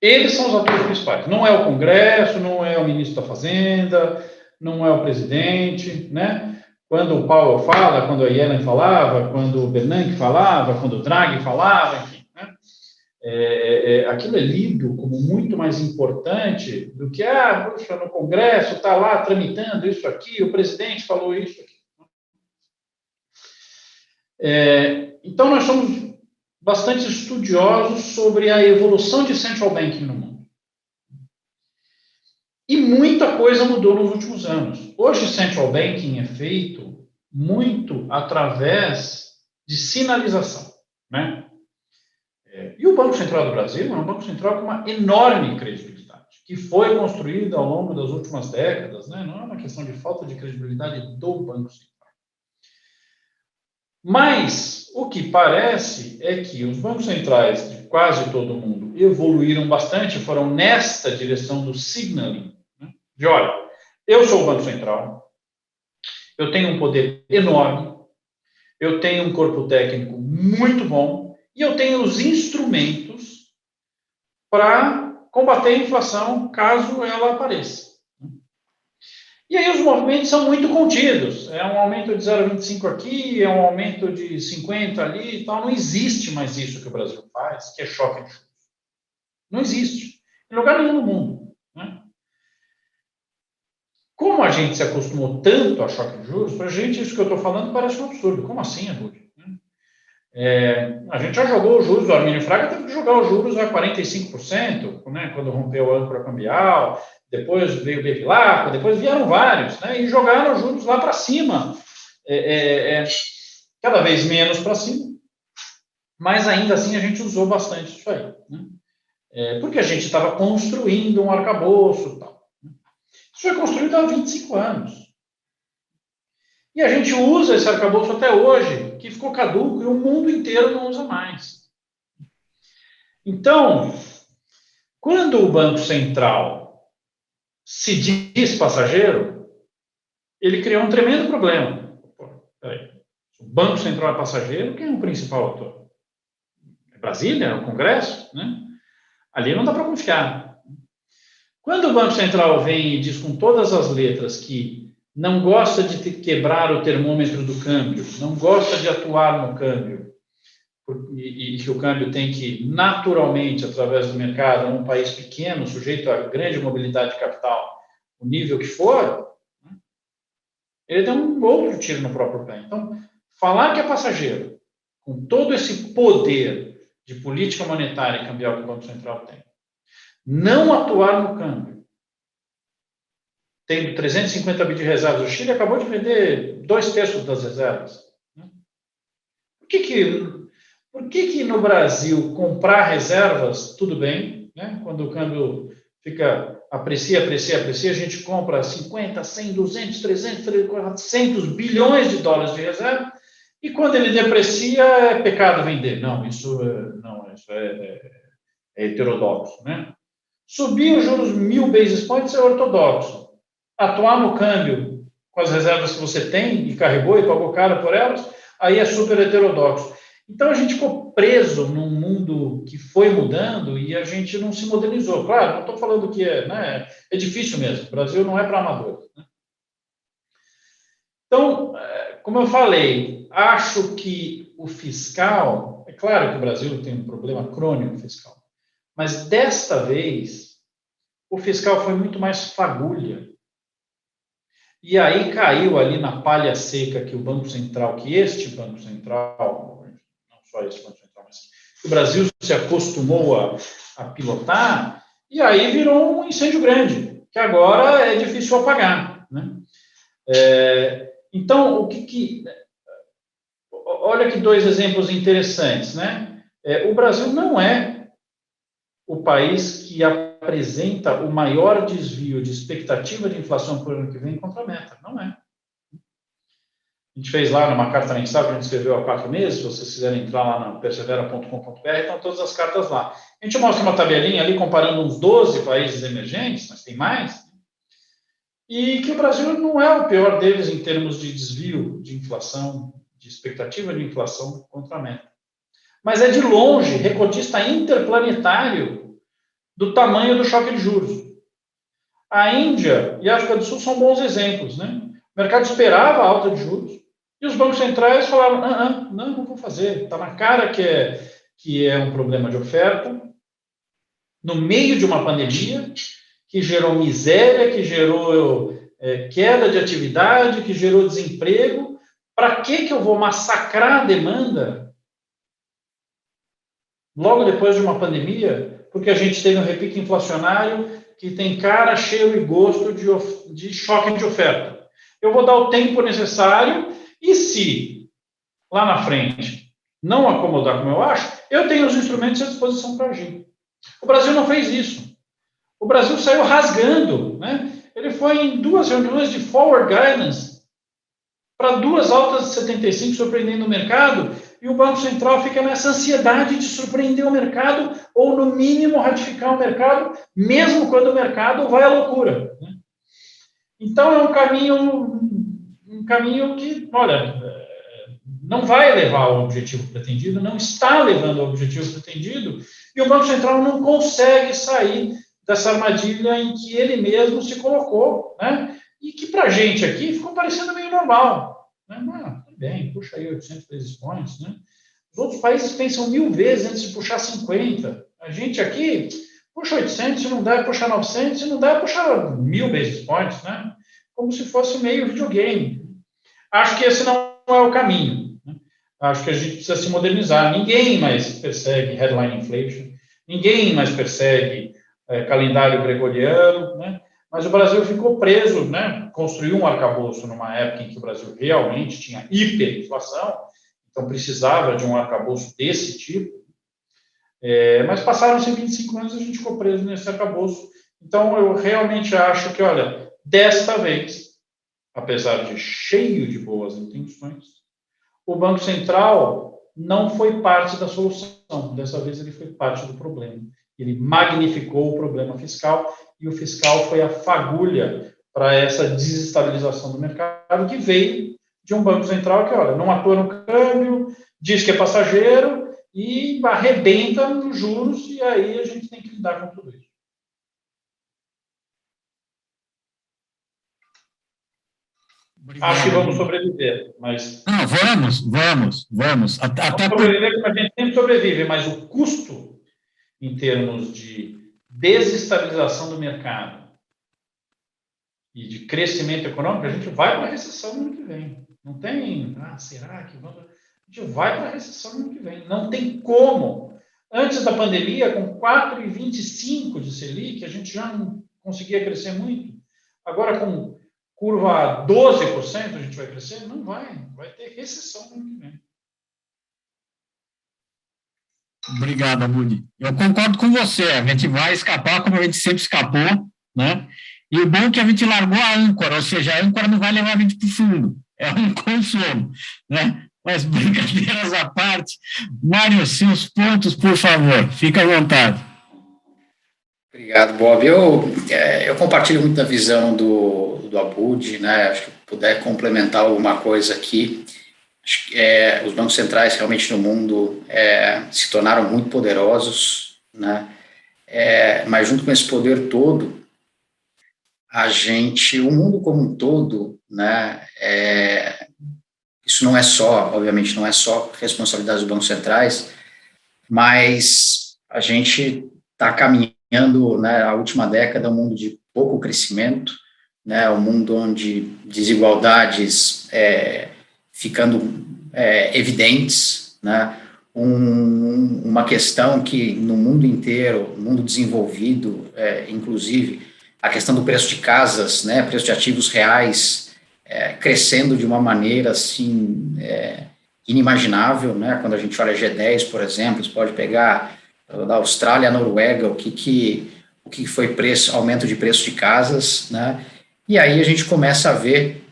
Eles são os atores principais. Não é o Congresso, não é o ministro da Fazenda, não é o presidente, né? Quando o Powell fala, quando a Yellen falava, quando o Bernanke falava, quando o Draghi falava, enfim, né? Aquilo é lido como muito mais importante do que, puxa, no Congresso está lá tramitando isso aqui, o presidente falou isso aqui. Então, nós somos bastante estudiosos sobre a evolução de central banking no mundo. E muita coisa mudou nos últimos anos. Hoje, central banking é feito muito através de sinalização, né? E o Banco Central do Brasil é um Banco Central com uma enorme credibilidade, que foi construída ao longo das últimas décadas, né? Não é uma questão de falta de credibilidade do Banco Central. Mas o que parece é que os bancos centrais de quase todo mundo evoluíram bastante, foram nesta direção do signaling, né? De, olha, eu sou o Banco Central, eu tenho um poder enorme, eu tenho um corpo técnico muito bom, e eu tenho os instrumentos para combater a inflação caso ela apareça. E aí os movimentos são muito contidos. É um aumento de 0,25 aqui, é um aumento de 50 ali e tal. Não existe mais isso que o Brasil faz, que é choque de juros. Não existe. Em lugar nenhum do mundo. Né? Como a gente se acostumou tanto a choque de juros, para a gente isso que eu estou falando parece um absurdo. Como assim, Arrude? A gente já jogou os juros, o Armínio Fraga teve que jogar os juros a 45%, né, quando rompeu a âncora cambial, depois veio o Bevilacqua, depois vieram vários, né, e jogaram os juros lá para cima, cada vez menos para cima, mas ainda assim a gente usou bastante isso aí, né, porque a gente estava construindo um arcabouço e tal. Isso foi construído há 25 anos. E a gente usa esse arcabouço até hoje, que ficou caduco e o mundo inteiro não usa mais. Então, quando o Banco Central se diz passageiro, ele criou um tremendo problema. Peraí. O Banco Central é passageiro, quem é o principal ator? É Brasília, é o Congresso, né? Ali não dá para confiar. Quando o Banco Central vem e diz com todas as letras que não gosta de quebrar o termômetro do câmbio, não gosta de atuar no câmbio, e que o câmbio tem que, naturalmente, através do mercado, num país pequeno, sujeito a grande mobilidade de capital, o nível que for, ele dá um outro tiro no próprio pé. Então, falar que é passageiro, com todo esse poder de política monetária e cambial que o Banco Central tem, não atuar no câmbio, tendo 350 bi de reservas, o Chile acabou de vender 2/3 das reservas. Por que no Brasil comprar reservas, tudo bem, né? Quando o câmbio aprecia, a gente compra 50, 100, 200, 300, 400 bilhões de dólares de reserva, e quando ele deprecia, é pecado vender. Não, isso é heterodoxo, né? Subir os juros 1.000 basis points é ortodoxo. Atuar no câmbio com as reservas que você tem e carregou e pagou caro por elas, aí é super heterodoxo. Então, a gente ficou preso num mundo que foi mudando e a gente não se modernizou. Claro, não estou falando que é difícil mesmo. O Brasil não é para amadores. Né? Então, como eu falei, acho que o fiscal... É claro que o Brasil tem um problema crônico fiscal, mas desta vez, o fiscal foi muito mais fagulha. E aí caiu ali na palha seca que o Banco Central, que este Banco Central, não só esse Banco Central, mas o Brasil se acostumou a pilotar, e aí virou um incêndio grande, que agora é difícil apagar. Né? Então, olha que dois exemplos interessantes. Né? O Brasil não é o país que apresenta o maior desvio de expectativa de inflação para o ano que vem contra a meta. Não é. A gente fez lá numa carta mensal que a gente escreveu há 4 meses, se vocês quiserem entrar lá na persevera.com.br, estão todas as cartas lá. A gente mostra uma tabelinha ali comparando uns 12 países emergentes, mas tem mais, e que o Brasil não é o pior deles em termos de desvio de inflação, de expectativa de inflação contra a meta. Mas é de longe recordista interplanetário do tamanho do choque de juros. A Índia e a África do Sul são bons exemplos, né? O mercado esperava a alta de juros e os bancos centrais falaram, não vou fazer. Está na cara que é um problema de oferta, no meio de uma pandemia, que gerou miséria, que gerou queda de atividade, que gerou desemprego. Para que eu vou massacrar a demanda logo depois de uma pandemia? Porque a gente teve um repique inflacionário que tem cara, cheiro e gosto de choque de oferta. Eu vou dar o tempo necessário e se, lá na frente, não acomodar como eu acho, eu tenho os instrumentos à disposição para agir. O Brasil não fez isso. O Brasil saiu rasgando. Né? Ele foi em 2 reuniões de forward guidance para 2 altas de 75, surpreendendo o mercado, e o Banco Central fica nessa ansiedade de surpreender o mercado, ou, no mínimo, ratificar o mercado, mesmo quando o mercado vai à loucura. Né? Então, é um caminho que, olha, não vai levar ao objetivo pretendido, não está levando ao objetivo pretendido, e o Banco Central não consegue sair dessa armadilha em que ele mesmo se colocou, né? E que para a gente aqui ficou parecendo meio normal, né? Tudo bem, puxa aí 800 basis points, né? Os outros países pensam 1000 vezes antes de puxar 50. A gente aqui puxa 800, se não dá, puxa 900, se não dá, puxa 1000 basis points, né? Como se fosse meio videogame. Acho que esse não é o caminho, né? Acho que a gente precisa se modernizar. Ninguém mais persegue headline inflation, ninguém mais persegue calendário gregoriano, né? Mas o Brasil ficou preso, né? Construiu um arcabouço numa época em que o Brasil realmente tinha hiperinflação, então precisava de um arcabouço desse tipo, mas passaram-se 25 anos e a gente ficou preso nesse arcabouço. Então, eu realmente acho que, olha, desta vez, apesar de cheio de boas intenções, o Banco Central não foi parte da solução. Dessa vez, ele foi parte do problema. Ele magnificou o problema fiscal e o fiscal foi a fagulha para essa desestabilização do mercado que veio de um Banco Central que, olha, não atua no câmbio, diz que é passageiro e arrebenta nos juros, e aí a gente tem que lidar com tudo isso. Obrigado. Acho que vamos sobreviver, mas... Não, vamos. Vamos sobreviver como a gente sempre sobrevive, mas o custo em termos de desestabilização do mercado e de crescimento econômico, a gente vai para a recessão no ano que vem. Não tem, será que vamos... A gente vai para a recessão no ano que vem. Não tem como. Antes da pandemia, com 4,25 de Selic, a gente já não conseguia crescer muito. Agora, com curva 12%, a gente vai crescer? Não vai. Vai ter recessão no ano que vem. Obrigado, Abud. Eu concordo com você. A gente vai escapar como a gente sempre escapou, né? E o bom é que a gente largou a âncora, ou seja, a âncora não vai levar a gente para o fundo. É um consolo, né? Mas brincadeiras à parte, Mário, seus pontos, por favor, fica à vontade. Obrigado, Bob. Eu compartilho muito da visão do Abud, né? Acho que puder complementar alguma coisa aqui. Acho que os bancos centrais realmente no mundo se tornaram muito poderosos, né? Mas junto com esse poder todo, o mundo como um todo, né? Isso não é só, obviamente, não é só responsabilidade dos bancos centrais, mas a gente está caminhando, né, a última década, um mundo de pouco crescimento, né, um mundo onde desigualdades ficando evidentes, né, uma questão que no mundo inteiro, no mundo desenvolvido, inclusive, a questão do preço de casas, né, preço de ativos reais, crescendo de uma maneira assim inimaginável, né? Quando a gente olha G10, por exemplo, você pode pegar da Austrália, a Noruega, o que foi aumento de preço de casas, né? E aí a gente começa a ver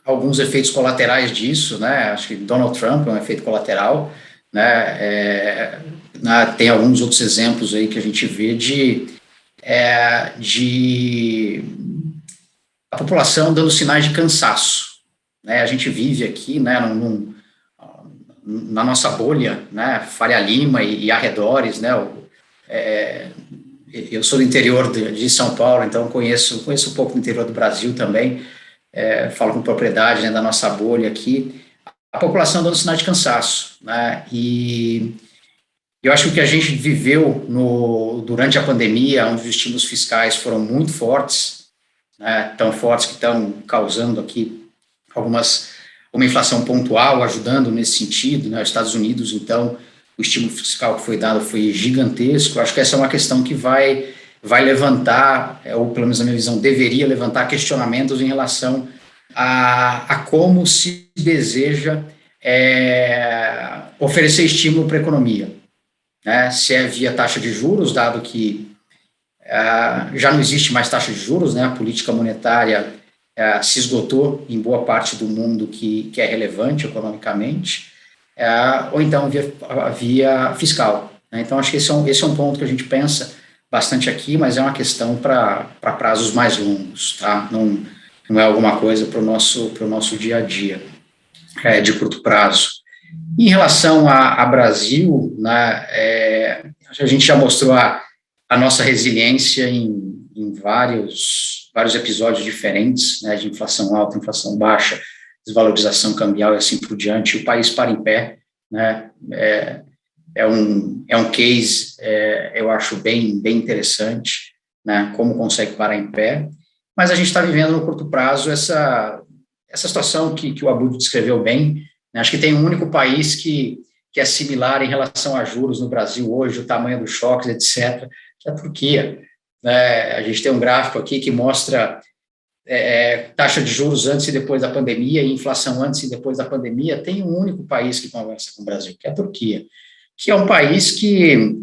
alguns efeitos colaterais disso, né? Acho que Donald Trump é um efeito colateral, né? Tem alguns outros exemplos aí que a gente vê de a população dando sinais de cansaço, né? A gente vive aqui, né, na nossa bolha, né, Faria Lima e arredores, né? Eu sou do interior de São Paulo, então conheço um pouco do interior do Brasil também, falo com propriedade, né, da nossa bolha aqui. A população dando sinais de cansaço, né? E eu acho que o que a gente viveu durante a pandemia, onde os estímulos fiscais foram muito fortes, né, tão fortes que estão causando aqui uma inflação pontual, ajudando nesse sentido, né, os Estados Unidos, então, o estímulo fiscal que foi dado foi gigantesco. Acho que essa é uma questão que vai levantar, ou pelo menos na minha visão, deveria levantar questionamentos em relação a como se deseja oferecer estímulo para a economia, né, se é via taxa de juros, dado que já não existe mais taxa de juros, né? A política monetária se esgotou em boa parte do mundo que é relevante economicamente, ou então via fiscal, né? Então, acho que esse é um ponto que a gente pensa bastante aqui, mas é uma questão para prazos mais longos, tá? Não é alguma coisa para o nosso dia a dia, de curto prazo. Em relação a Brasil, né, a gente já mostrou a a nossa resiliência em vários episódios diferentes, né, de inflação alta, inflação baixa, desvalorização cambial e assim por diante. O país para em pé, né, é um case, eu acho bem interessante, né, como consegue parar em pé, mas a gente está vivendo no curto prazo essa situação que o Abud descreveu bem, né. Acho que tem um único país que é similar em relação a juros no Brasil hoje, o tamanho dos choques, etc., que é a Turquia. A gente tem um gráfico aqui que mostra taxa de juros antes e depois da pandemia, e inflação antes e depois da pandemia. Tem um único país que conversa com o Brasil, que é a Turquia, que é um país que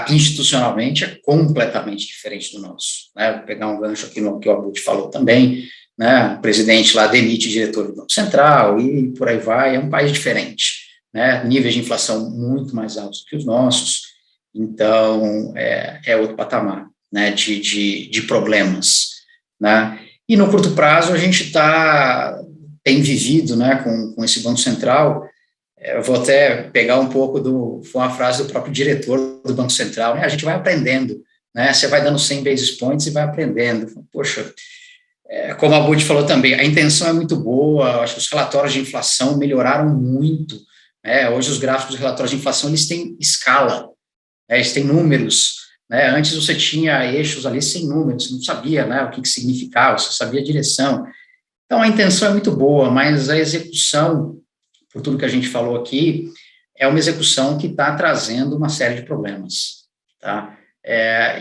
institucionalmente é completamente diferente do nosso. Né? Vou pegar um gancho aqui no que o Abud falou também, né? O presidente lá demite diretor do Banco Central e por aí vai, é um país diferente, né? Níveis de inflação muito mais altos que os nossos, então é outro patamar, né, de problemas, né? E no curto prazo a gente tem vivido, né, com esse Banco Central. Eu vou até pegar um pouco foi uma frase do próprio diretor do Banco Central, né? A gente vai aprendendo, né? Você vai dando 100 basis points e vai aprendendo. Poxa, como a Abud falou também, a intenção é muito boa, acho que os relatórios de inflação melhoraram muito, né? Hoje os gráficos dos relatórios de inflação, eles têm escala, né? Eles têm números, né? Antes você tinha eixos ali sem números, você não sabia, né, o que significava, você sabia a direção. Então a intenção é muito boa, mas a execução, por tudo que a gente falou aqui, é uma execução que está trazendo uma série de problemas, tá?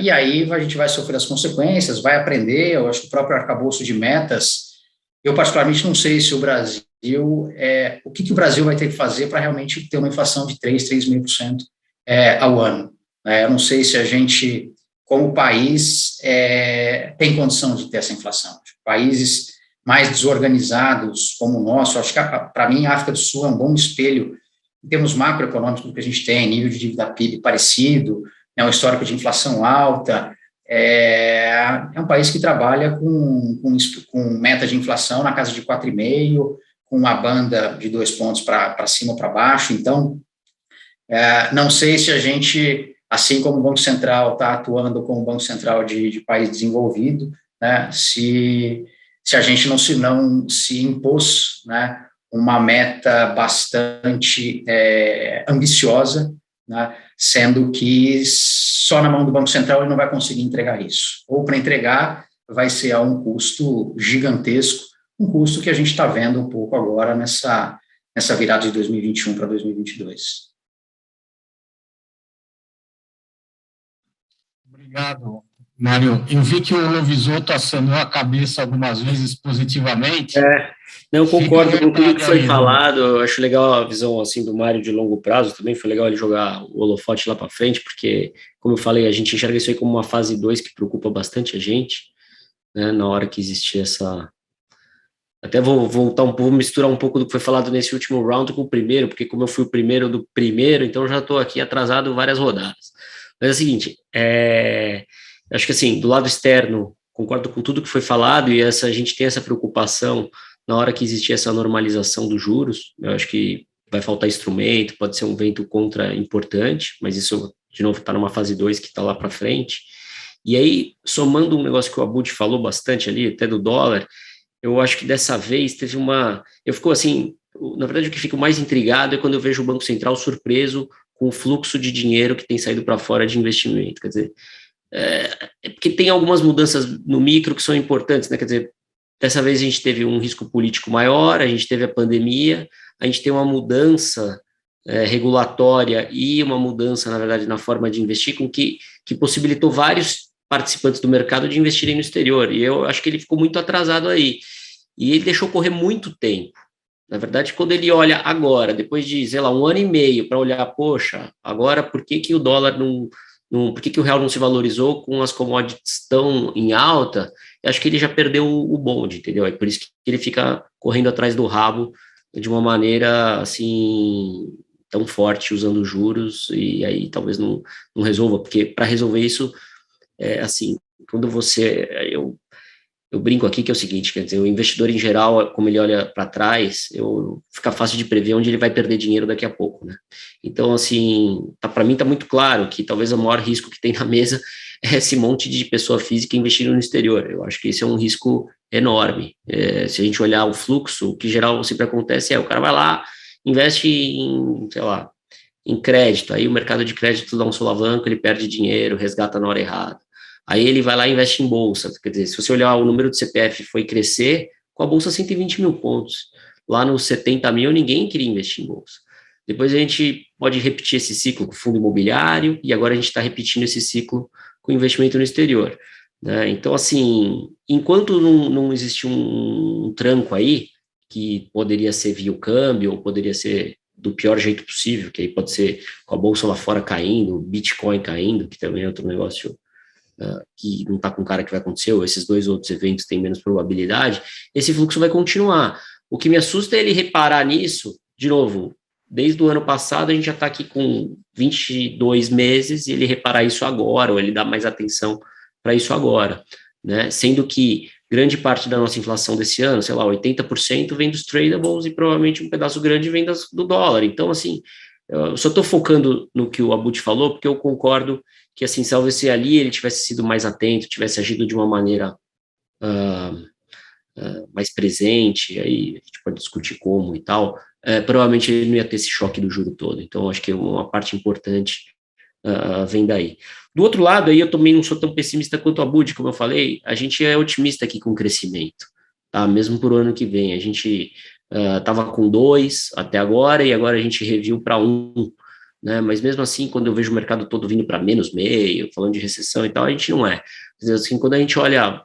E aí a gente vai sofrer as consequências, vai aprender. Eu acho que o próprio arcabouço de metas, eu particularmente não sei se o Brasil, o que o Brasil vai ter que fazer para realmente ter uma inflação de 3,5% ao ano. Eu não sei se a gente, como país, tem condição de ter essa inflação. Países mais desorganizados como o nosso, acho que para mim a África do Sul é um bom espelho em termos macroeconômicos do que a gente tem, nível de dívida PIB parecido, né, um histórico de inflação alta. É um país que trabalha com meta de inflação na casa de 4,5%, com uma banda de 2 pontos para cima ou para baixo. Então, não sei se a gente, assim como o Banco Central está atuando como o Banco Central de país desenvolvido, né, se a gente não se impôs, né, uma meta bastante ambiciosa, né, sendo que só na mão do Banco Central ele não vai conseguir entregar isso. Ou para entregar vai ser a um custo gigantesco, um custo que a gente está vendo um pouco agora nessa virada de 2021 para 2022. Obrigado, Mário. Eu vi que o Lovisotto acenou a cabeça algumas vezes positivamente. Eu concordo com tudo que foi falado. Eu acho legal a visão assim do Mário de longo prazo. Também foi legal ele jogar o holofote lá para frente, porque, como eu falei, a gente enxerga isso aí como uma fase 2 que preocupa bastante a gente, né? Na hora que existia essa... Até vou misturar um pouco do que foi falado nesse último round com o primeiro, porque como eu fui o primeiro do primeiro, então já estou aqui atrasado várias rodadas. Mas é o seguinte, acho que assim, do lado externo, concordo com tudo que foi falado, e a gente tem essa preocupação na hora que existir essa normalização dos juros. Eu acho que vai faltar instrumento, pode ser um vento contra importante, mas isso, de novo, está numa fase 2 que está lá para frente. E aí, somando um negócio que o Abud falou bastante ali, até do dólar, eu acho que dessa vez teve eu fico assim, na verdade o que fico mais intrigado é quando eu vejo o Banco Central surpreso com o fluxo de dinheiro que tem saído para fora de investimento. Quer dizer, porque tem algumas mudanças no micro que são importantes, né? Quer dizer, dessa vez a gente teve um risco político maior, a gente teve a pandemia, a gente tem uma mudança regulatória e uma mudança, na verdade, na forma de investir, que possibilitou vários participantes do mercado de investirem no exterior, e eu acho que ele ficou muito atrasado aí, e ele deixou correr muito tempo. Na verdade, quando ele olha agora, depois de, sei lá, 1 ano e meio, para olhar, poxa, agora por que o dólar por que o real não se valorizou com as commodities tão em alta? Eu acho que ele já perdeu o bonde, entendeu? É por isso que ele fica correndo atrás do rabo de uma maneira, assim, tão forte, usando juros, e aí talvez não resolva, porque para resolver isso, assim, quando eu brinco aqui que é o seguinte, quer dizer, o investidor em geral, como ele olha para trás, fica fácil de prever onde ele vai perder dinheiro daqui a pouco. pouco, né? Então, assim, para mim está muito claro que talvez o maior risco que tem na mesa é esse monte de pessoa física investindo no exterior. Eu acho que esse é um risco enorme. Se a gente olhar o fluxo, o que geral sempre acontece o cara vai lá, investe em, sei lá, em crédito, aí o mercado de crédito dá um solavanco, ele perde dinheiro, resgata na hora errada. Aí ele vai lá e investe em bolsa, quer dizer, se você olhar o número de CPF foi crescer, com a bolsa 120 mil pontos. Lá nos 70 mil, ninguém queria investir em bolsa. Depois a gente pode repetir esse ciclo com fundo imobiliário, e agora a gente está repetindo esse ciclo com investimento no exterior. Né? Então, assim, enquanto não existe um tranco aí, que poderia ser via o câmbio, ou poderia ser do pior jeito possível, que aí pode ser com a bolsa lá fora caindo, Bitcoin caindo, que também é outro negócio que não está com cara que vai acontecer, ou esses dois outros eventos têm menos probabilidade, esse fluxo vai continuar. O que me assusta é ele reparar nisso, de novo, desde o ano passado a gente já está aqui com 22 meses, e ele reparar isso agora, ou ele dar mais atenção para isso agora, né? Sendo que grande parte da nossa inflação desse ano, sei lá, 80% vem dos tradables e provavelmente um pedaço grande vem do dólar. Então, assim, eu só estou focando no que o Abut falou, porque eu concordo que, assim, talvez se ali ele tivesse sido mais atento, tivesse agido de uma maneira mais presente, aí a gente pode discutir como e tal, provavelmente ele não ia ter esse choque do juro todo. Então, acho que uma parte importante vem daí. Do outro lado, aí eu também não sou tão pessimista quanto o Abud, como eu falei, a gente é otimista aqui com o crescimento, tá? Mesmo para o ano que vem. A gente estava com 2 até agora, e agora a gente reviu para 1, né? Mas mesmo assim, quando eu vejo o mercado todo vindo para -0,5, falando de recessão e tal, a gente não é. Quer dizer, assim, quando a gente olha,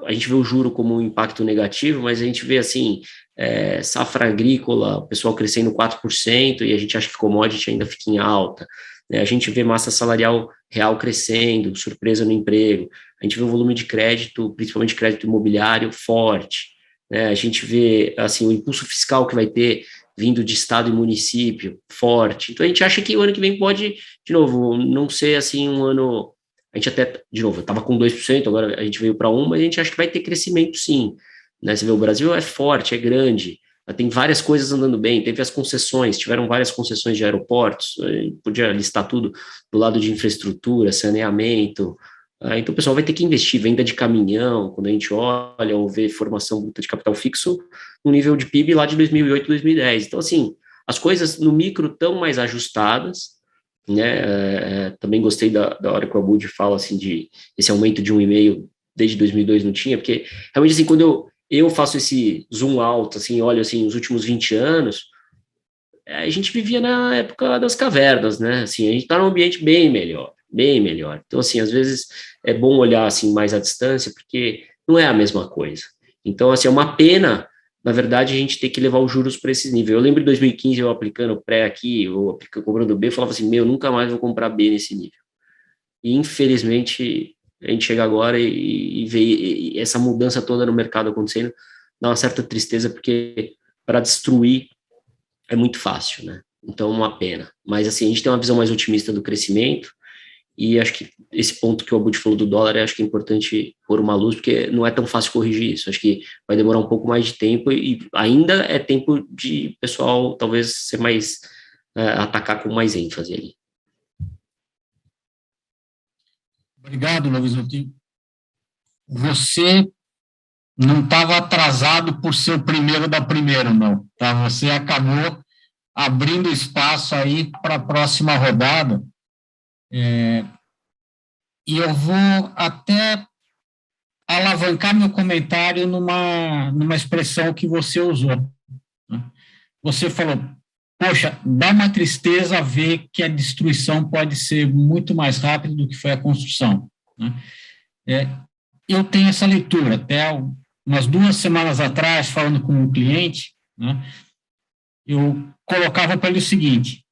a gente vê o juro como um impacto negativo, mas a gente vê, assim, safra agrícola, o pessoal crescendo 4%, e a gente acha que commodity ainda fica em alta. A gente vê massa salarial real crescendo, surpresa no emprego, a gente vê o volume de crédito, principalmente crédito imobiliário, forte, né? A gente vê, assim, o impulso fiscal que vai ter vindo de estado e município, forte. Então a gente acha que o ano que vem pode, de novo, não ser assim um ano, a gente até, de novo, estava com 2%, agora a gente veio para 1%, mas a gente acha que vai ter crescimento sim, né? Você vê, o Brasil é forte, é grande, tem várias coisas andando bem, teve as concessões, tiveram várias concessões de aeroportos, podia listar tudo do lado de infraestrutura, saneamento, então o pessoal vai ter que investir, venda de caminhão, quando a gente olha ou vê formação bruta de capital fixo, no nível de PIB lá de 2008, 2010. Então, assim, as coisas no micro estão mais ajustadas, né? Também gostei da hora que o Abud fala, assim, de esse aumento de 1,5 desde 2002 não tinha, porque realmente, assim, quando eu faço esse zoom out, assim, olho, assim, os últimos 20 anos, a gente vivia na época das cavernas, né? Assim, a gente está num ambiente bem melhor, bem melhor. Então, assim, às vezes é bom olhar, assim, mais à distância, porque não é a mesma coisa. Então, assim, é uma pena, na verdade, a gente ter que levar os juros para esse nível. Eu lembro de 2015, eu aplicando pré aqui, eu comprando B, eu falava assim, nunca mais vou comprar B nesse nível. E, infelizmente, a gente chega agora e vê essa mudança toda no mercado acontecendo, dá uma certa tristeza, porque para destruir é muito fácil, né? Então, uma pena. Mas, assim, a gente tem uma visão mais otimista do crescimento, e acho que esse ponto que o Abud falou do dólar, acho que é importante pôr uma luz, porque não é tão fácil corrigir isso. Acho que vai demorar um pouco mais de tempo, e ainda é tempo de pessoal, talvez, ser mais, atacar com mais ênfase ali. Obrigado, Luiz. Você não estava atrasado por ser o primeiro da primeira, não. Tá? Você acabou abrindo espaço aí para a próxima rodada. E eu vou até alavancar meu comentário numa expressão que você usou. Né? Você falou, poxa, dá uma tristeza ver que a destruição pode ser muito mais rápida do que foi a construção. Né? Eu tenho essa leitura, até umas 2 semanas atrás, falando com um cliente, né, eu colocava para ele o seguinte,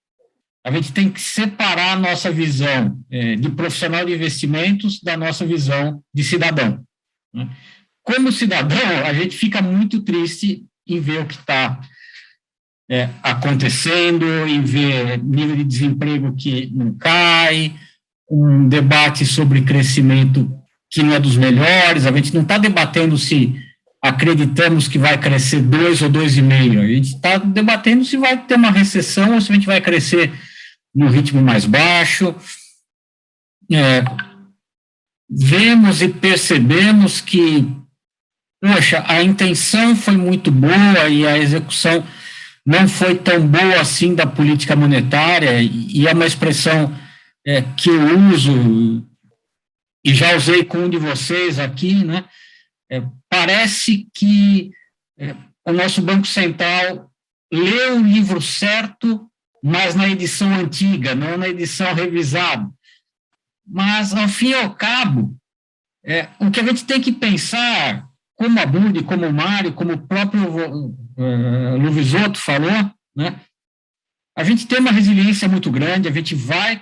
a gente tem que separar a nossa visão de profissional de investimentos da nossa visão de cidadão. Né? Como cidadão, a gente fica muito triste em ver o que está acontecendo, em ver nível de desemprego que não cai, um debate sobre crescimento que não é dos melhores, a gente não está debatendo se acreditamos que vai crescer 2 ou 2,5%. A gente está debatendo se vai ter uma recessão ou se a gente vai crescer no ritmo mais baixo. Vemos e percebemos que, poxa, a intenção foi muito boa e a execução não foi tão boa assim da política monetária, e é uma expressão que eu uso e já usei com um de vocês aqui, né? Parece que o nosso Banco Central leu o livro certo, mas na edição antiga, não na edição revisada. Mas, ao fim e ao cabo, o que a gente tem que pensar, como a Budi, como o Mário, como o próprio Luvisotto falou, né? A gente tem uma resiliência muito grande, a gente vai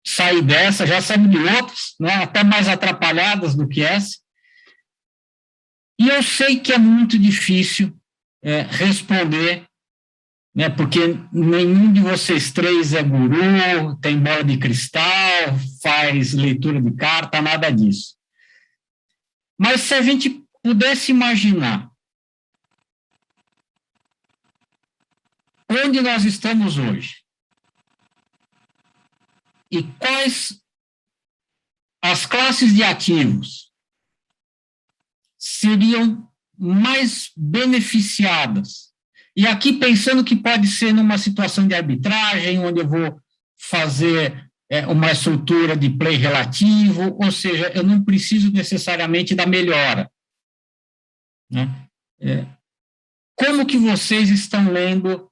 sair dessa, já saímos de outras, né, até mais atrapalhadas do que essa. E eu sei que é muito difícil responder, né, porque nenhum de vocês três é guru, tem bola de cristal, faz leitura de carta, nada disso. Mas se a gente pudesse imaginar onde nós estamos hoje e quais as classes de ativos seriam mais beneficiadas, e aqui pensando que pode ser numa situação de arbitragem, onde eu vou fazer uma estrutura de play relativo, ou seja, eu não preciso necessariamente da melhora, né? Como que vocês estão lendo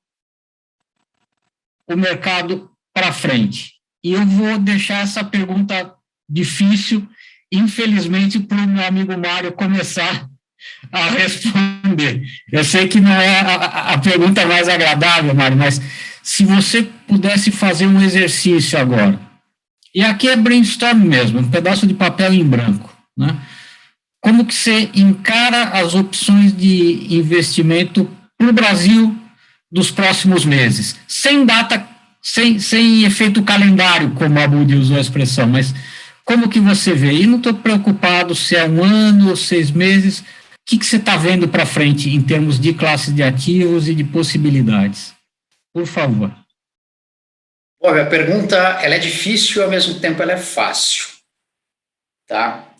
o mercado para frente? E eu vou deixar essa pergunta difícil, infelizmente, para o meu amigo Mário começar a responder. Eu sei que não é a pergunta mais agradável, Mário, mas se você pudesse fazer um exercício agora, e aqui é brainstorm mesmo, um pedaço de papel em branco, né? Como que você encara as opções de investimento para o Brasil dos próximos meses? Sem data, sem efeito calendário, como a Budi usou a expressão, mas como que você vê? E não estou preocupado se é 1 ano ou 6 meses. O que você está vendo para frente em termos de classes de ativos e de possibilidades? Por favor. Olha, a pergunta ela é difícil e ao mesmo tempo ela é fácil, tá?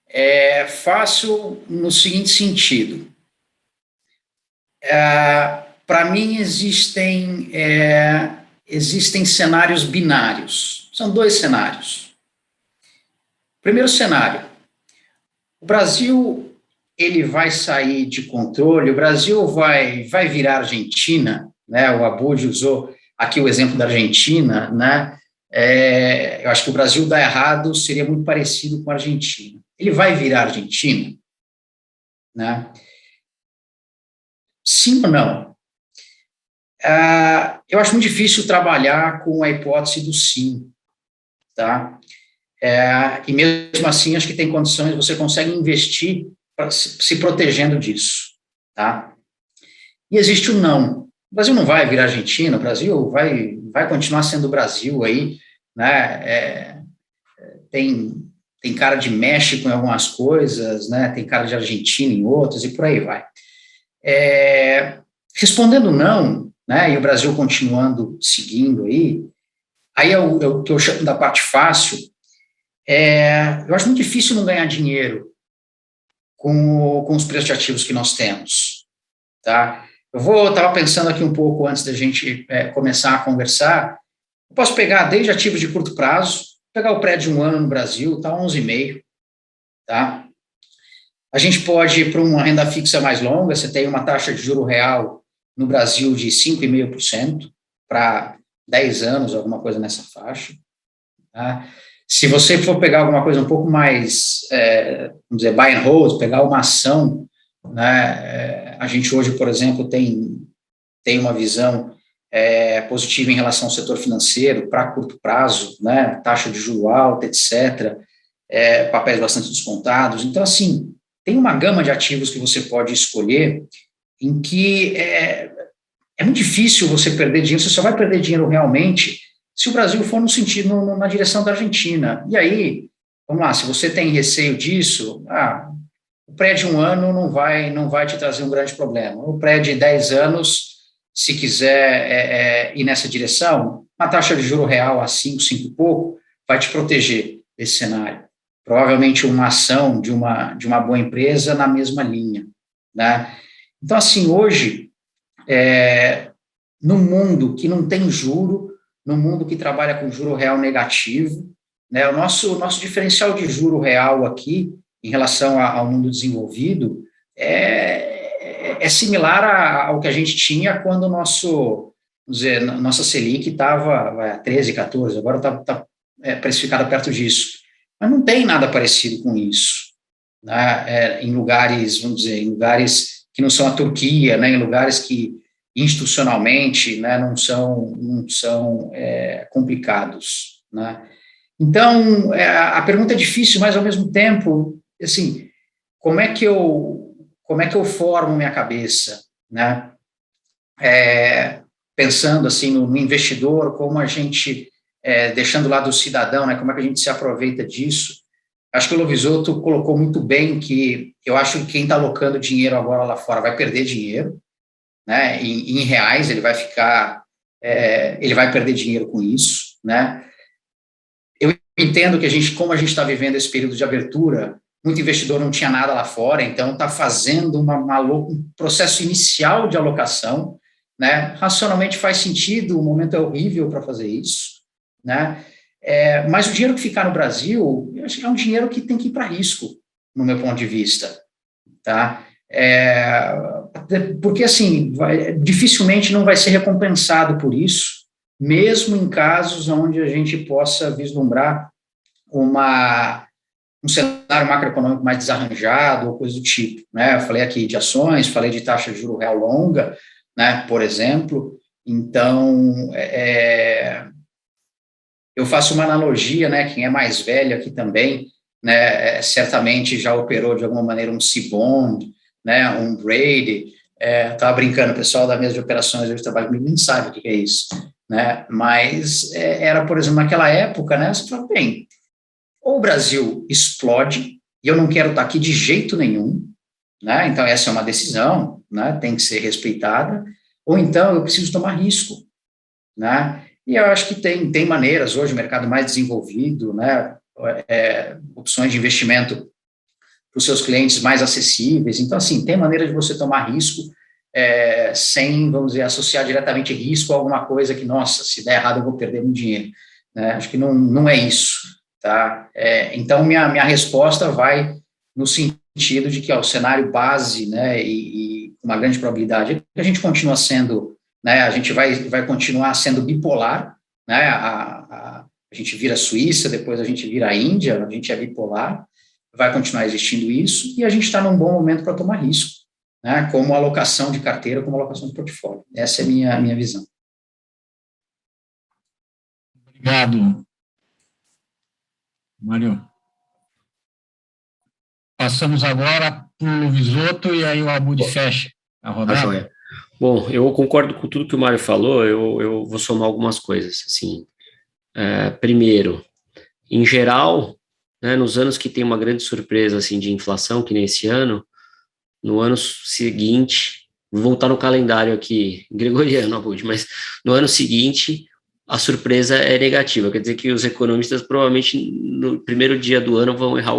É fácil no seguinte sentido. Para mim existem cenários binários. São 2 cenários. Primeiro cenário: o Brasil ele vai sair de controle, o Brasil vai virar Argentina, né? O Abud usou aqui o exemplo da Argentina, né? Eu acho que o Brasil dar errado seria muito parecido com a Argentina. Ele vai virar Argentina, né? Sim ou não? Eu acho muito difícil trabalhar com a hipótese do sim, tá? E mesmo assim, acho que tem condições, você consegue investir se protegendo disso, tá? E existe o não. O Brasil não vai virar Argentina, o Brasil vai continuar sendo o Brasil aí, né? Tem cara de México em algumas coisas, né? Tem cara de Argentina em outras e por aí vai. Respondendo não, né? E o Brasil continuando seguindo aí é o que eu chamo da parte fácil. Eu acho muito difícil não ganhar dinheiro com os preços de ativos que nós temos, tá? Eu estava pensando aqui um pouco antes da gente começar a conversar. Eu posso pegar desde ativos de curto prazo, pegar o prédio de 1 ano no Brasil, está 11,5%, tá? A gente pode ir para uma renda fixa mais longa, você tem uma taxa de juro real no Brasil de 5,5% para 10 anos, alguma coisa nessa faixa, tá? Se você for pegar alguma coisa um pouco mais, vamos dizer, buy and hold, pegar uma ação, né, a gente hoje, por exemplo, tem uma visão positiva em relação ao setor financeiro para curto prazo, né, taxa de juro alta, etc., papéis bastante descontados. Então, assim, tem uma gama de ativos que você pode escolher em que é muito difícil você perder dinheiro, você só vai perder dinheiro realmente se o Brasil for no sentido, na direção da Argentina. E aí, vamos lá, se você tem receio disso, o pré de 1 ano não vai te trazer um grande problema. O pré de 10 anos, se quiser ir nessa direção, uma taxa de juro real a 5 e pouco, vai te proteger desse cenário. Provavelmente uma ação de uma boa empresa na mesma linha, né? Então, assim, hoje, no mundo que não tem juro, no mundo que trabalha com juro real negativo, né, o nosso diferencial de juro real aqui, em relação ao mundo desenvolvido, é similar ao que a gente tinha quando nossa Selic estava 13, 14, agora está precificada perto disso. Mas não tem nada parecido com isso, né, em lugares, vamos dizer, em lugares que não são a Turquia, né, em lugares que institucionalmente, né, não são complicados, né. Então, a pergunta é difícil, mas ao mesmo tempo, assim, como é que eu formo minha cabeça, né? Pensando assim no investidor, como a gente, deixando lá do cidadão, né? Como é que a gente se aproveita disso? Acho que o Lovisotto colocou muito bem que eu acho que quem está alocando dinheiro agora lá fora vai perder dinheiro, né? Em reais ele vai ficar, ele vai perder dinheiro com isso, né? Eu entendo que como a gente está vivendo esse período de abertura, muito investidor não tinha nada lá fora, então está fazendo um processo inicial de alocação, né? Racionalmente faz sentido, o momento é horrível para fazer isso, né? Mas o dinheiro que ficar no Brasil, eu acho que é um dinheiro que tem que ir para risco, no meu ponto de vista, tá? Porque, assim, dificilmente não vai ser recompensado por isso, mesmo em casos onde a gente possa vislumbrar um cenário macroeconômico mais desarranjado ou coisa do tipo, né? Eu falei aqui de ações, falei de taxa de juro real longa, né, por exemplo. Então, eu faço uma analogia, né, quem é mais velho aqui também, né, certamente já operou de alguma maneira um C-Bond, né, um Brady. Estava brincando, o pessoal da mesa de operações hoje trabalha comigo, nem sabe o que é isso, né? Mas era, por exemplo, naquela época, né, você fala, bem, ou o Brasil explode, e eu não quero estar aqui de jeito nenhum, né? Então essa é uma decisão, né, tem que ser respeitada, ou então eu preciso tomar risco, né? E eu acho que tem maneiras, hoje o mercado mais desenvolvido, né, opções de investimento para os seus clientes mais acessíveis. Então, assim, tem maneira de você tomar risco sem, vamos dizer, associar diretamente risco a alguma coisa que, nossa, se der errado eu vou perder meu dinheiro, né? Acho que não é isso, tá? Então, minha resposta vai no sentido de que o cenário base, né, e uma grande probabilidade é que a gente continua sendo, né, a gente vai continuar sendo bipolar, né, a gente vira Suíça, depois a gente vira a Índia, a gente é bipolar, vai continuar existindo isso, e a gente está num bom momento para tomar risco, né, como alocação de carteira, como alocação de portfólio. Essa é a minha visão. Obrigado, Mário. Passamos agora para o Lovisotto e aí o Abud fecha a rodada. Bom, eu concordo com tudo que o Mário falou, eu vou somar algumas coisas, assim. Primeiro, em geral, né, nos anos que tem uma grande surpresa assim, de inflação, que nem esse ano, no ano seguinte, vou voltar no calendário aqui, gregoriano, Abud, mas no ano seguinte, a surpresa é negativa, quer dizer que os economistas provavelmente no primeiro dia do ano vão errar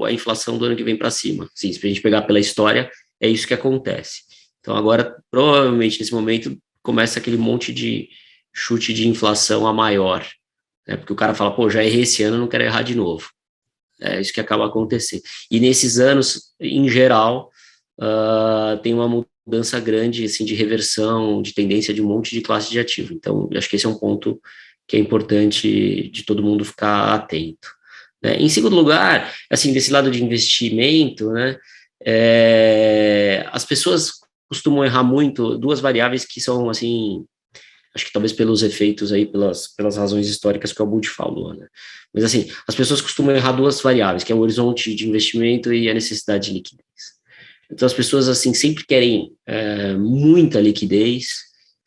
a inflação do ano que vem para cima. Sim, se a gente pegar pela história, é isso que acontece. Então agora, provavelmente, nesse momento, começa aquele monte de chute de inflação a maior, né, porque o cara fala, pô, já errei esse ano, não quero errar de novo. É isso que acaba acontecendo. E nesses anos, em geral, tem uma mudança grande assim, de reversão, de tendência de um monte de classe de ativo. Então, acho que esse é um ponto que é importante de todo mundo ficar atento. Né? Em segundo lugar, assim, desse lado de investimento, né, as pessoas costumam errar muito duas variáveis que são, assim, acho que talvez pelos efeitos aí, pelas razões históricas que o Abud falou, né? Mas, assim, as pessoas costumam errar duas variáveis, que é o horizonte de investimento e a necessidade de liquidez. Então, as pessoas, assim, sempre querem muita liquidez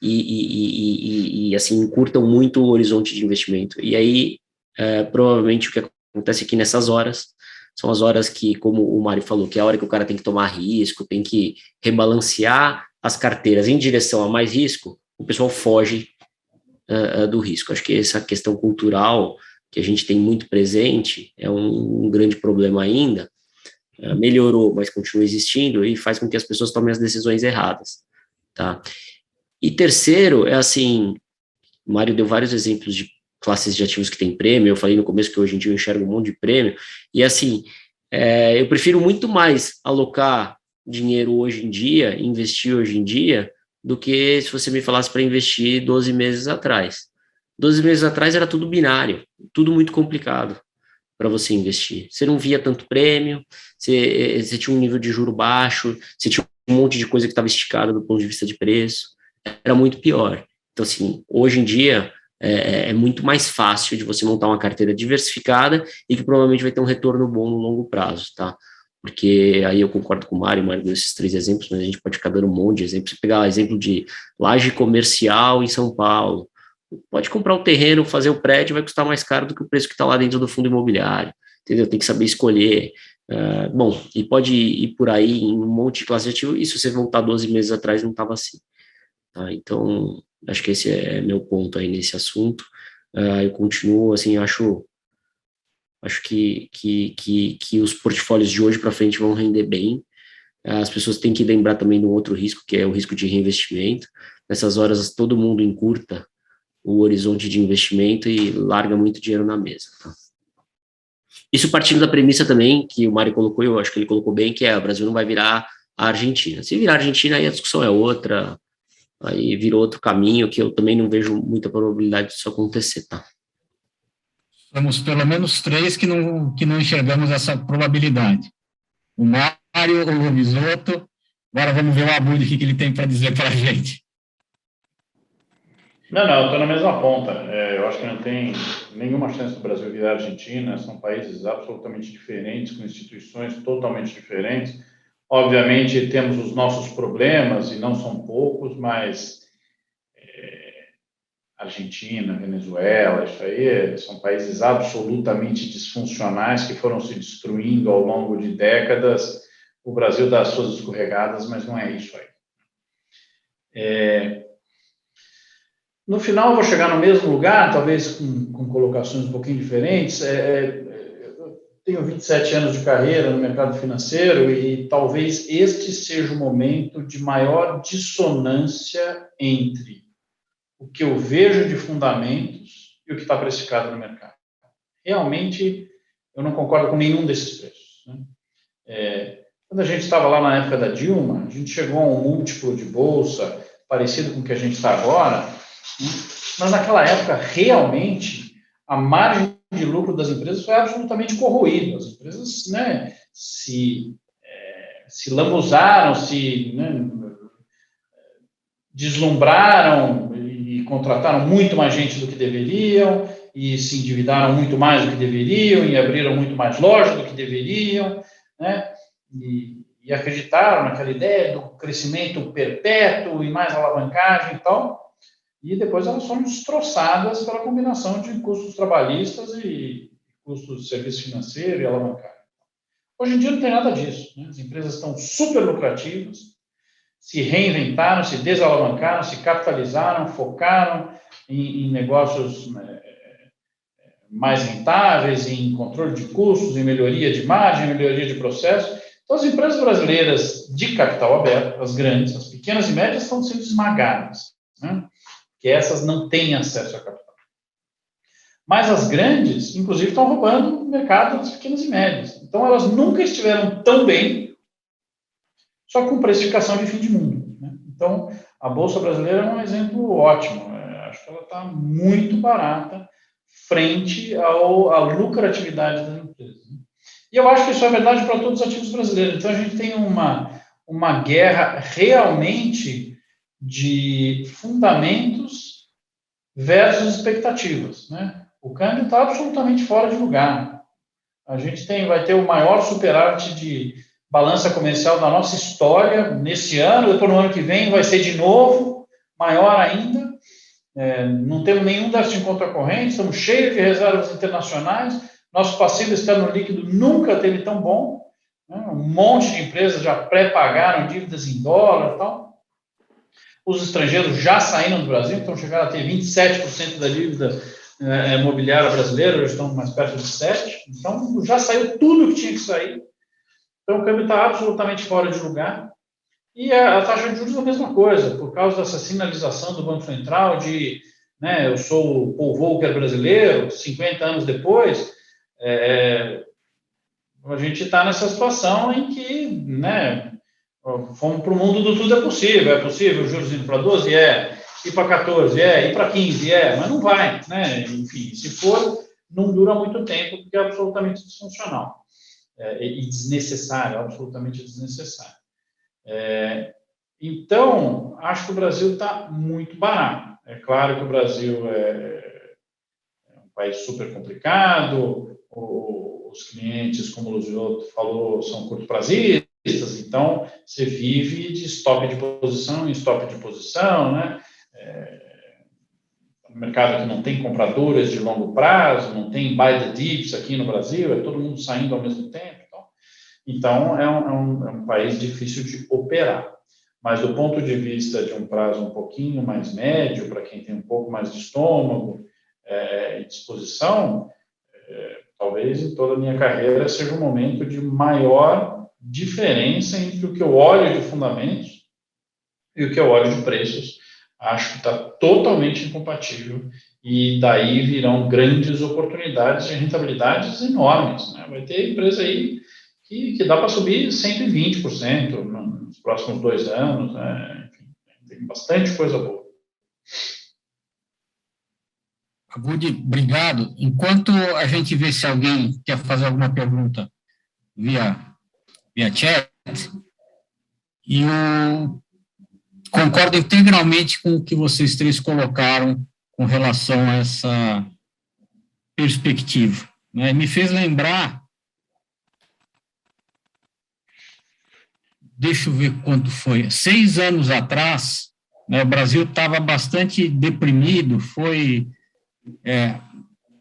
e, assim, encurtam muito o horizonte de investimento. E aí, provavelmente, o que acontece é que nessas horas, são as horas que, como o Mário falou, que é a hora que o cara tem que tomar risco, tem que rebalancear as carteiras em direção a mais risco, o pessoal foge do risco. Acho que essa questão cultural que a gente tem muito presente é um grande problema ainda. Melhorou, mas continua existindo e faz com que as pessoas tomem as decisões erradas, tá? E terceiro, é assim, o Mário deu vários exemplos de classes de ativos que tem prêmio, eu falei no começo que hoje em dia eu enxergo um monte de prêmio, e assim, eu prefiro muito mais alocar dinheiro hoje em dia, investir hoje em dia, do que se você me falasse para investir 12 meses atrás. 12 meses atrás era tudo binário, tudo muito complicado para você investir. Você não via tanto prêmio, você tinha um nível de juro baixo, você tinha um monte de coisa que estava esticada do ponto de vista de preço, era muito pior. Então, assim, hoje em dia é muito mais fácil de você montar uma carteira diversificada e que provavelmente vai ter um retorno bom no longo prazo, tá? Porque aí eu concordo com o Mário deu esses 3 exemplos, mas a gente pode ficar dando um monte de exemplos. Se pegar o exemplo de laje comercial em São Paulo, pode comprar o terreno, fazer o prédio, vai custar mais caro do que o preço que está lá dentro do fundo imobiliário, entendeu? Tem que saber escolher. Bom, e pode ir por aí em um monte de classe de ativo, e se você voltar 12 meses atrás, não estava assim. Tá? Então, acho que esse é meu ponto aí nesse assunto. Eu continuo, assim, acho que os portfólios de hoje para frente vão render bem. As pessoas têm que lembrar também de um outro risco, que é o risco de reinvestimento. Nessas horas, todo mundo encurta o horizonte de investimento e larga muito dinheiro na mesa. Tá? Isso partindo da premissa também, que o Mário colocou, eu acho que ele colocou bem, que o Brasil não vai virar a Argentina. Se virar a Argentina, aí a discussão é outra, aí virou outro caminho, que eu também não vejo muita probabilidade disso acontecer, tá? Temos pelo menos 3 que não enxergamos essa probabilidade. O Mário, o Lovisotto. Agora vamos ver o Abud, o que ele tem para dizer para a gente. Não, eu estou na mesma ponta. Eu acho que não tem nenhuma chance do Brasil virar Argentina. São países absolutamente diferentes, com instituições totalmente diferentes. Obviamente, temos os nossos problemas, e não são poucos, mas Argentina, Venezuela, isso aí são países absolutamente disfuncionais que foram se destruindo ao longo de décadas. O Brasil dá as suas escorregadas, mas não é isso aí. No final, eu vou chegar no mesmo lugar, talvez com colocações um pouquinho diferentes. Eu tenho 27 anos de carreira no mercado financeiro e talvez este seja o momento de maior dissonância entre o que eu vejo de fundamentos e o que está precificado no mercado. Realmente, eu não concordo com nenhum desses preços, né? Quando a gente estava lá na época da Dilma, a gente chegou a um múltiplo de bolsa parecido com o que a gente está agora, né? Mas naquela época, realmente, a margem de lucro das empresas foi absolutamente corroída. As empresas, né, se lambuzaram, deslumbraram e contrataram muito mais gente do que deveriam, e se endividaram muito mais do que deveriam, e abriram muito mais lojas do que deveriam, né? E acreditaram naquela ideia do crescimento perpétuo e mais alavancagem e tal, e depois elas foram destroçadas pela combinação de custos trabalhistas e custos de serviço financeiro e alavancagem. Hoje em dia não tem nada disso, né? As empresas estão super lucrativas, se reinventaram, se desalavancaram, se capitalizaram, focaram em negócios mais rentáveis, em controle de custos, em melhoria de margem, melhoria de processo. Então, as empresas brasileiras de capital aberto, as grandes, as pequenas e médias, estão sendo esmagadas, né? Porque essas não têm acesso a capital. Mas as grandes, inclusive, estão roubando o mercado das pequenas e médias. Então, elas nunca estiveram tão bem, só com precificação de fim de mundo, né? Então, a Bolsa Brasileira é um exemplo ótimo. Acho que ela está muito barata frente à lucratividade das empresas. E eu acho que isso é verdade para todos os ativos brasileiros. Então, a gente tem uma guerra realmente de fundamentos versus expectativas, né? O câmbio está absolutamente fora de lugar. A gente vai ter o maior superávit de balança comercial da nossa história nesse ano, depois no ano que vem vai ser de novo maior ainda. Não temos nenhum déficit em conta corrente, estamos cheios de reservas internacionais, Nosso passivo externo líquido nunca teve tão bom, né? Um monte de empresas já pré-pagaram dívidas em dólar e tal. Os estrangeiros já saíram do Brasil, então chegaram a ter 27% da dívida imobiliária brasileira, hoje estão mais perto de 7%. Então, já saiu tudo que tinha que sair. Então, o câmbio está absolutamente fora de lugar. E a taxa de juros é a mesma coisa, por causa dessa sinalização do Banco Central de, né, eu sou o Paul Volcker brasileiro, 50 anos depois, a gente está nessa situação em que, né, fomos para o mundo do tudo é possível, juros indo para 12, ir para 14, ir para 15, mas não vai, né, enfim, se for, não dura muito tempo, porque é absolutamente disfuncional, e desnecessário, absolutamente desnecessário. Então, acho que o Brasil está muito barato. É claro que o Brasil é um país super complicado, os clientes, como o Luziotto falou, são curto-prazistas, então você vive de stop de posição em stop de posição, né? No mercado que não tem compradoras de longo prazo, não tem buy the dips aqui no Brasil, é todo mundo saindo ao mesmo tempo. Então é um país difícil de operar. Mas do ponto de vista de um prazo um pouquinho mais médio, para quem tem um pouco mais de estômago e disposição, talvez em toda a minha carreira seja um momento de maior diferença entre o que eu olho de fundamentos e o que eu olho de preços. Acho que está totalmente incompatível e daí virão grandes oportunidades de rentabilidades enormes, né? Vai ter empresa aí que dá para subir 120% nos próximos 2 anos, né? Enfim, tem bastante coisa boa. Abud, obrigado. Enquanto a gente vê se alguém quer fazer alguma pergunta via chat, e eu concordo integralmente com o que vocês três colocaram com relação a essa perspectiva, né? Me fez lembrar, deixa eu ver quanto foi, 6 anos atrás, né, o Brasil estava bastante deprimido, foi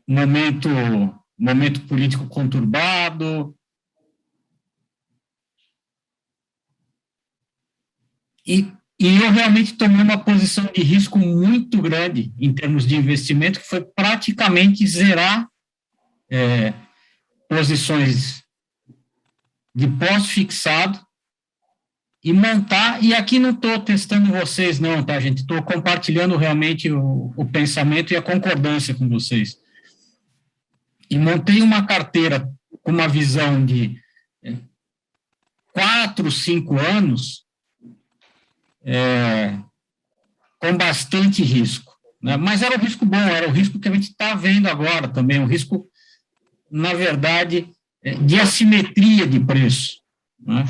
momento político conturbado, e eu realmente tomei uma posição de risco muito grande em termos de investimento, que foi praticamente zerar posições de pós-fixado e montar, e aqui não estou testando vocês não, tá, gente? Estou compartilhando realmente o pensamento e a concordância com vocês. E montei uma carteira com uma visão de 4, 5 anos, com bastante risco, né? Mas era um risco bom, era o risco que a gente está vendo agora também, um risco, na verdade, de assimetria de preço, né?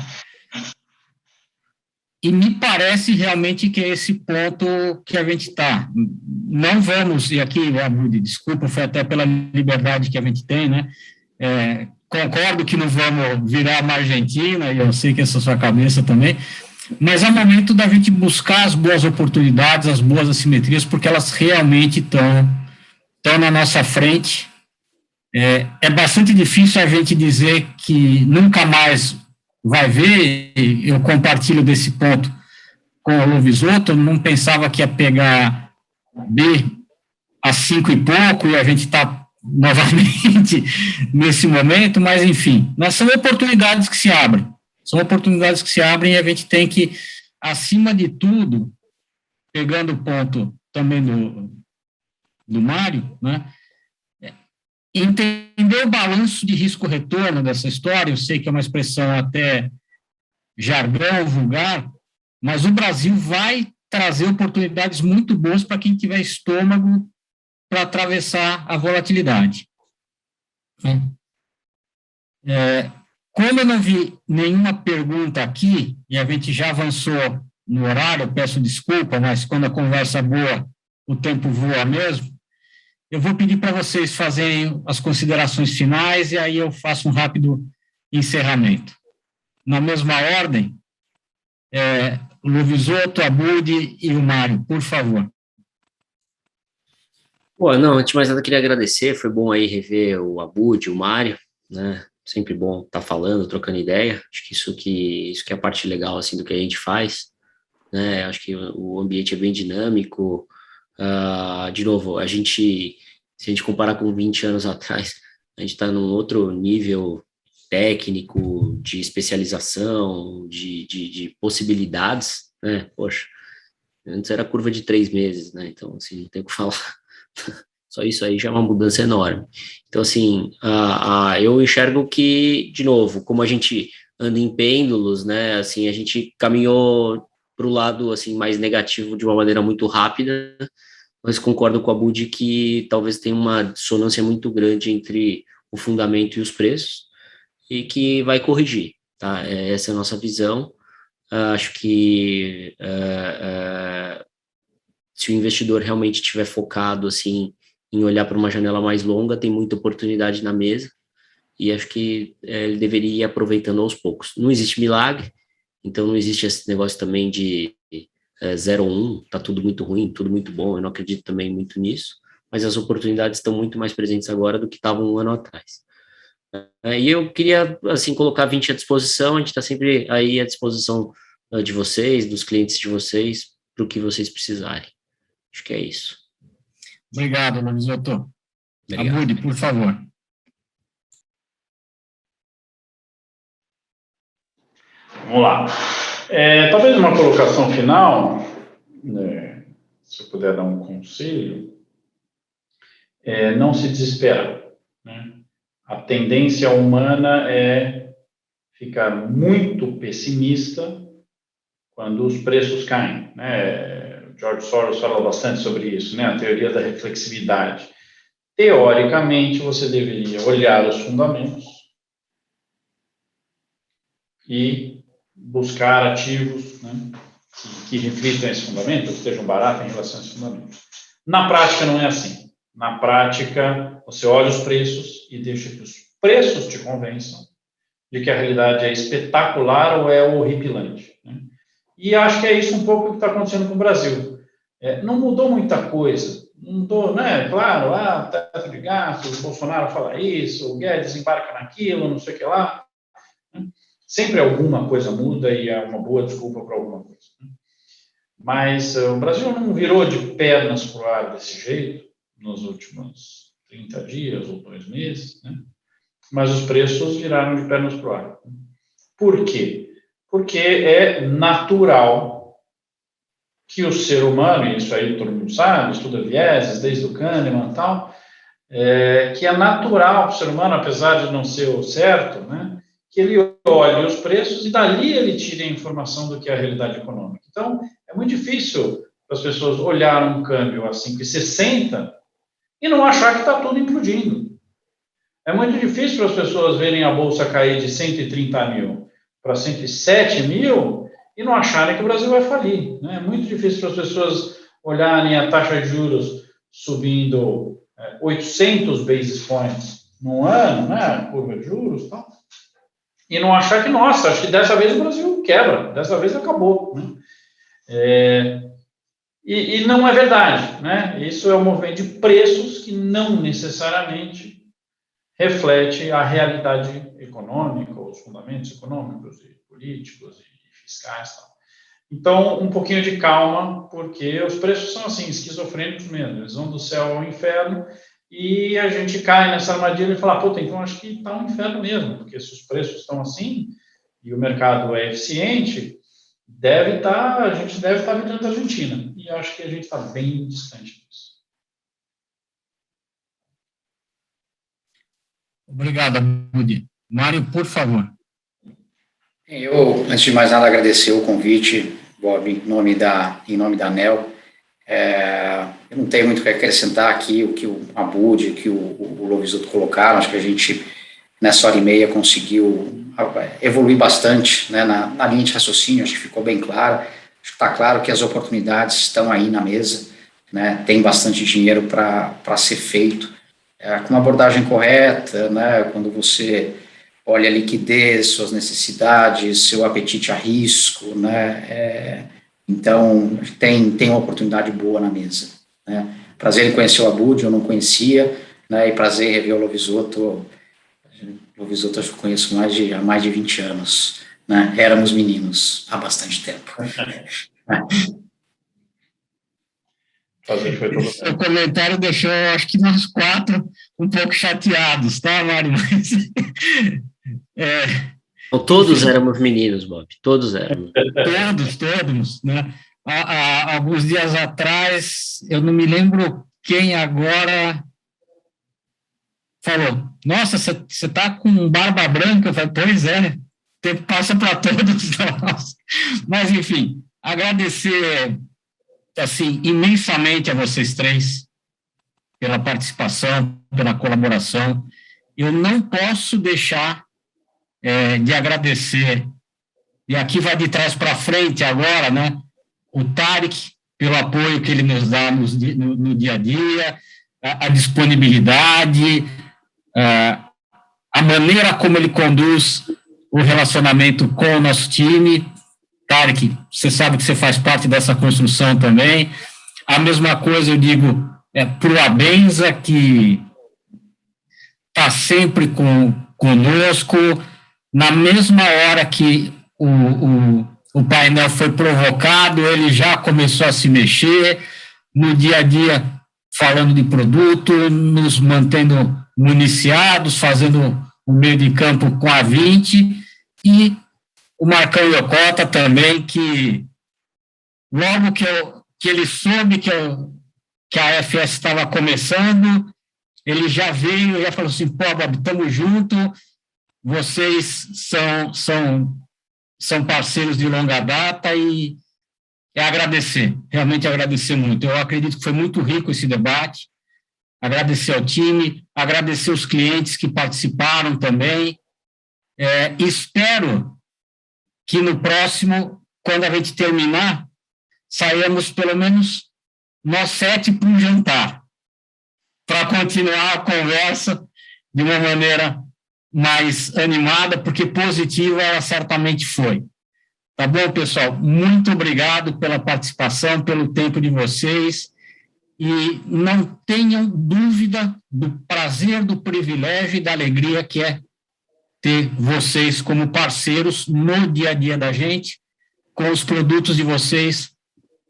E me parece realmente que é esse ponto que a gente está. Não vamos, e aqui, Abud, desculpa, foi até pela liberdade que a gente tem, né? Concordo que não vamos virar uma Argentina, e eu sei que essa é a sua cabeça também, mas é o momento da gente buscar as boas oportunidades, as boas assimetrias, porque elas realmente estão na nossa frente. É bastante difícil a gente dizer que nunca mais vai ver, eu compartilho desse ponto com o Luziotto, não pensava que ia pegar B a 5 e pouco, e a gente está novamente nesse momento, mas enfim, mas são oportunidades que se abrem, e a gente tem que, acima de tudo, pegando o ponto também do Mário, né, entender o balanço de risco-retorno dessa história. Eu sei que é uma expressão até jargão, vulgar, mas o Brasil vai trazer oportunidades muito boas para quem tiver estômago para atravessar a volatilidade. Como eu não vi nenhuma pergunta aqui, e a gente já avançou no horário, eu peço desculpa, mas quando a conversa é boa, o tempo voa mesmo. Eu vou pedir para vocês fazerem as considerações finais e aí eu faço um rápido encerramento. Na mesma ordem, o Luziotto, Abud e o Mário, por favor. Pô, não, antes de mais nada, queria agradecer, foi bom aí rever o Abud, o Mário, né, sempre bom estar falando, trocando ideia, acho que isso que é a parte legal, assim, do que a gente faz, né, acho que o ambiente é bem dinâmico, de novo, se a gente comparar com 20 anos atrás, a gente está num outro nível técnico, de especialização, de possibilidades, né, poxa, antes era curva de 3 meses, né, então, assim, não tem o que falar. Só isso aí já é uma mudança enorme. Então, assim, eu enxergo que, de novo, como a gente anda em pêndulos, né, assim, a gente caminhou para o lado, assim, mais negativo de uma maneira muito rápida, mas concordo com a Budi que talvez tenha uma dissonância muito grande entre o fundamento e os preços, e que vai corrigir, tá? Essa é a nossa visão. Acho que se o investidor realmente estiver focado, assim, em olhar para uma janela mais longa, tem muita oportunidade na mesa, e acho que ele deveria ir aproveitando aos poucos. Não existe milagre, então não existe esse negócio também de 0 ou 1, tá tudo muito ruim, tudo muito bom, eu não acredito também muito nisso, mas as oportunidades estão muito mais presentes agora do que estavam um ano atrás. E eu queria, assim, colocar 20 à disposição, a gente está sempre aí à disposição de vocês, dos clientes de vocês, para o que vocês precisarem. Acho que é isso. Obrigado, Lovisotto. Obrigado. Abud, por favor. Vamos lá. Talvez uma colocação final, né, se eu puder dar um conselho, não se desesperar, né? A tendência humana é ficar muito pessimista quando os preços caem, né? George Soros fala bastante sobre isso, né? A teoria da reflexividade. Teoricamente, você deveria olhar os fundamentos e buscar ativos, né, que reflitam esse fundamento, que estejam baratos em relação a esse fundamento. Na prática, não é assim. Na prática, você olha os preços e deixa que os preços te convençam de que a realidade é espetacular ou é horripilante, né? E acho que é isso um pouco que está acontecendo com o Brasil. Não mudou muita coisa. Não mudou, né? Claro, teto de gastos, o Bolsonaro fala isso, o Guedes embarca naquilo, não sei o que lá. Sempre alguma coisa muda e é uma boa desculpa para alguma coisa. Mas o Brasil não virou de pernas para o ar desse jeito nos últimos 30 dias ou 2 meses, né? Mas os preços viraram de pernas para o ar. Por quê? Porque é natural que o ser humano, e isso aí todo mundo sabe, estuda vieses, desde o Kahneman e tal, que é natural para o ser humano, apesar de não ser o certo, né, que ele olhe os preços e dali ele tire a informação do que é a realidade econômica. Então, é muito difícil para as pessoas olharem um câmbio a 5,60 e não achar que está tudo implodindo. É muito difícil para as pessoas verem a Bolsa cair de 130 mil para 107 mil e não acharem que o Brasil vai falir, né? É muito difícil para as pessoas olharem a taxa de juros subindo 800 basis points no ano, né? Curva de juros e tal, e não achar que, nossa, acho que dessa vez o Brasil quebra, dessa vez acabou, né? E não é verdade, né? Isso é um movimento de preços que não necessariamente reflete a realidade econômica, os fundamentos econômicos e políticos e fiscais. Tal. Então, um pouquinho de calma, porque os preços são assim, esquizofrênicos mesmo, eles vão do céu ao inferno e a gente cai nessa armadilha e fala, puta, então acho que está um inferno mesmo, porque se os preços estão assim e o mercado é eficiente, a gente deve estar virando a Argentina, e acho que a gente está bem distante disso. Obrigado, Abud. Mário, por favor. Eu, antes de mais nada, agradecer o convite, Bob, em nome da ANEEL. Eu não tenho muito o que acrescentar aqui, o que o Abud, o que o Lovisotto colocaram. Acho que a gente, nessa hora e meia, conseguiu evoluir bastante, né, na linha de raciocínio. Acho que ficou bem claro. Acho que está claro que as oportunidades estão aí na mesa, né, tem bastante dinheiro para ser feito. Com uma abordagem correta, né, quando você olha a liquidez, suas necessidades, seu apetite a risco, né, então tem uma oportunidade boa na mesa, né. Prazer em conhecer o Abud, eu não conhecia, né, e prazer em rever o Lovisoto. O Lovisoto acho que eu conheço há mais de 20 anos, né, éramos meninos há bastante tempo. O comentário deixou, acho que nós 4 um pouco chateados, tá, Mário? Mas, todos éramos meninos, Bob, todos éramos. Todos, né? Há alguns dias atrás, eu não me lembro quem agora falou, nossa, você está com barba branca? Eu falei, pois é, o tempo passa para todos nós. Mas, enfim, agradecer assim, imensamente a vocês 3 pela participação, pela colaboração. Eu não posso deixar de agradecer, e aqui vai de trás para frente agora, né, o Tarek, pelo apoio que ele nos dá no dia a dia, a disponibilidade, a maneira como ele conduz o relacionamento com o nosso time. Tarek, você sabe que você faz parte dessa construção também. A mesma coisa eu digo para o Abenza, que está sempre conosco. Na mesma hora que o painel foi provocado, ele já começou a se mexer, no dia a dia, falando de produto, nos mantendo municiados, fazendo o meio de campo com a 20, e o Marcão Iocota também, que logo que ele soube que a FS estava começando, ele já veio e já falou assim, pô, Bob, estamos juntos, vocês são parceiros de longa data, e agradecer, realmente agradecer muito. Eu acredito que foi muito rico esse debate, agradecer ao time, agradecer os clientes que participaram também. Espero que no próximo, quando a gente terminar, saímos pelo menos nós 7 para um jantar, para continuar a conversa de uma maneira mais animada, porque positiva ela certamente foi. Tá bom, pessoal? Muito obrigado pela participação, pelo tempo de vocês, e não tenham dúvida do prazer, do privilégio e da alegria que é ter vocês como parceiros no dia a dia da gente, com os produtos de vocês,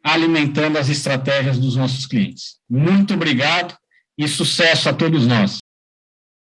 alimentando as estratégias dos nossos clientes. Muito obrigado e sucesso a todos nós.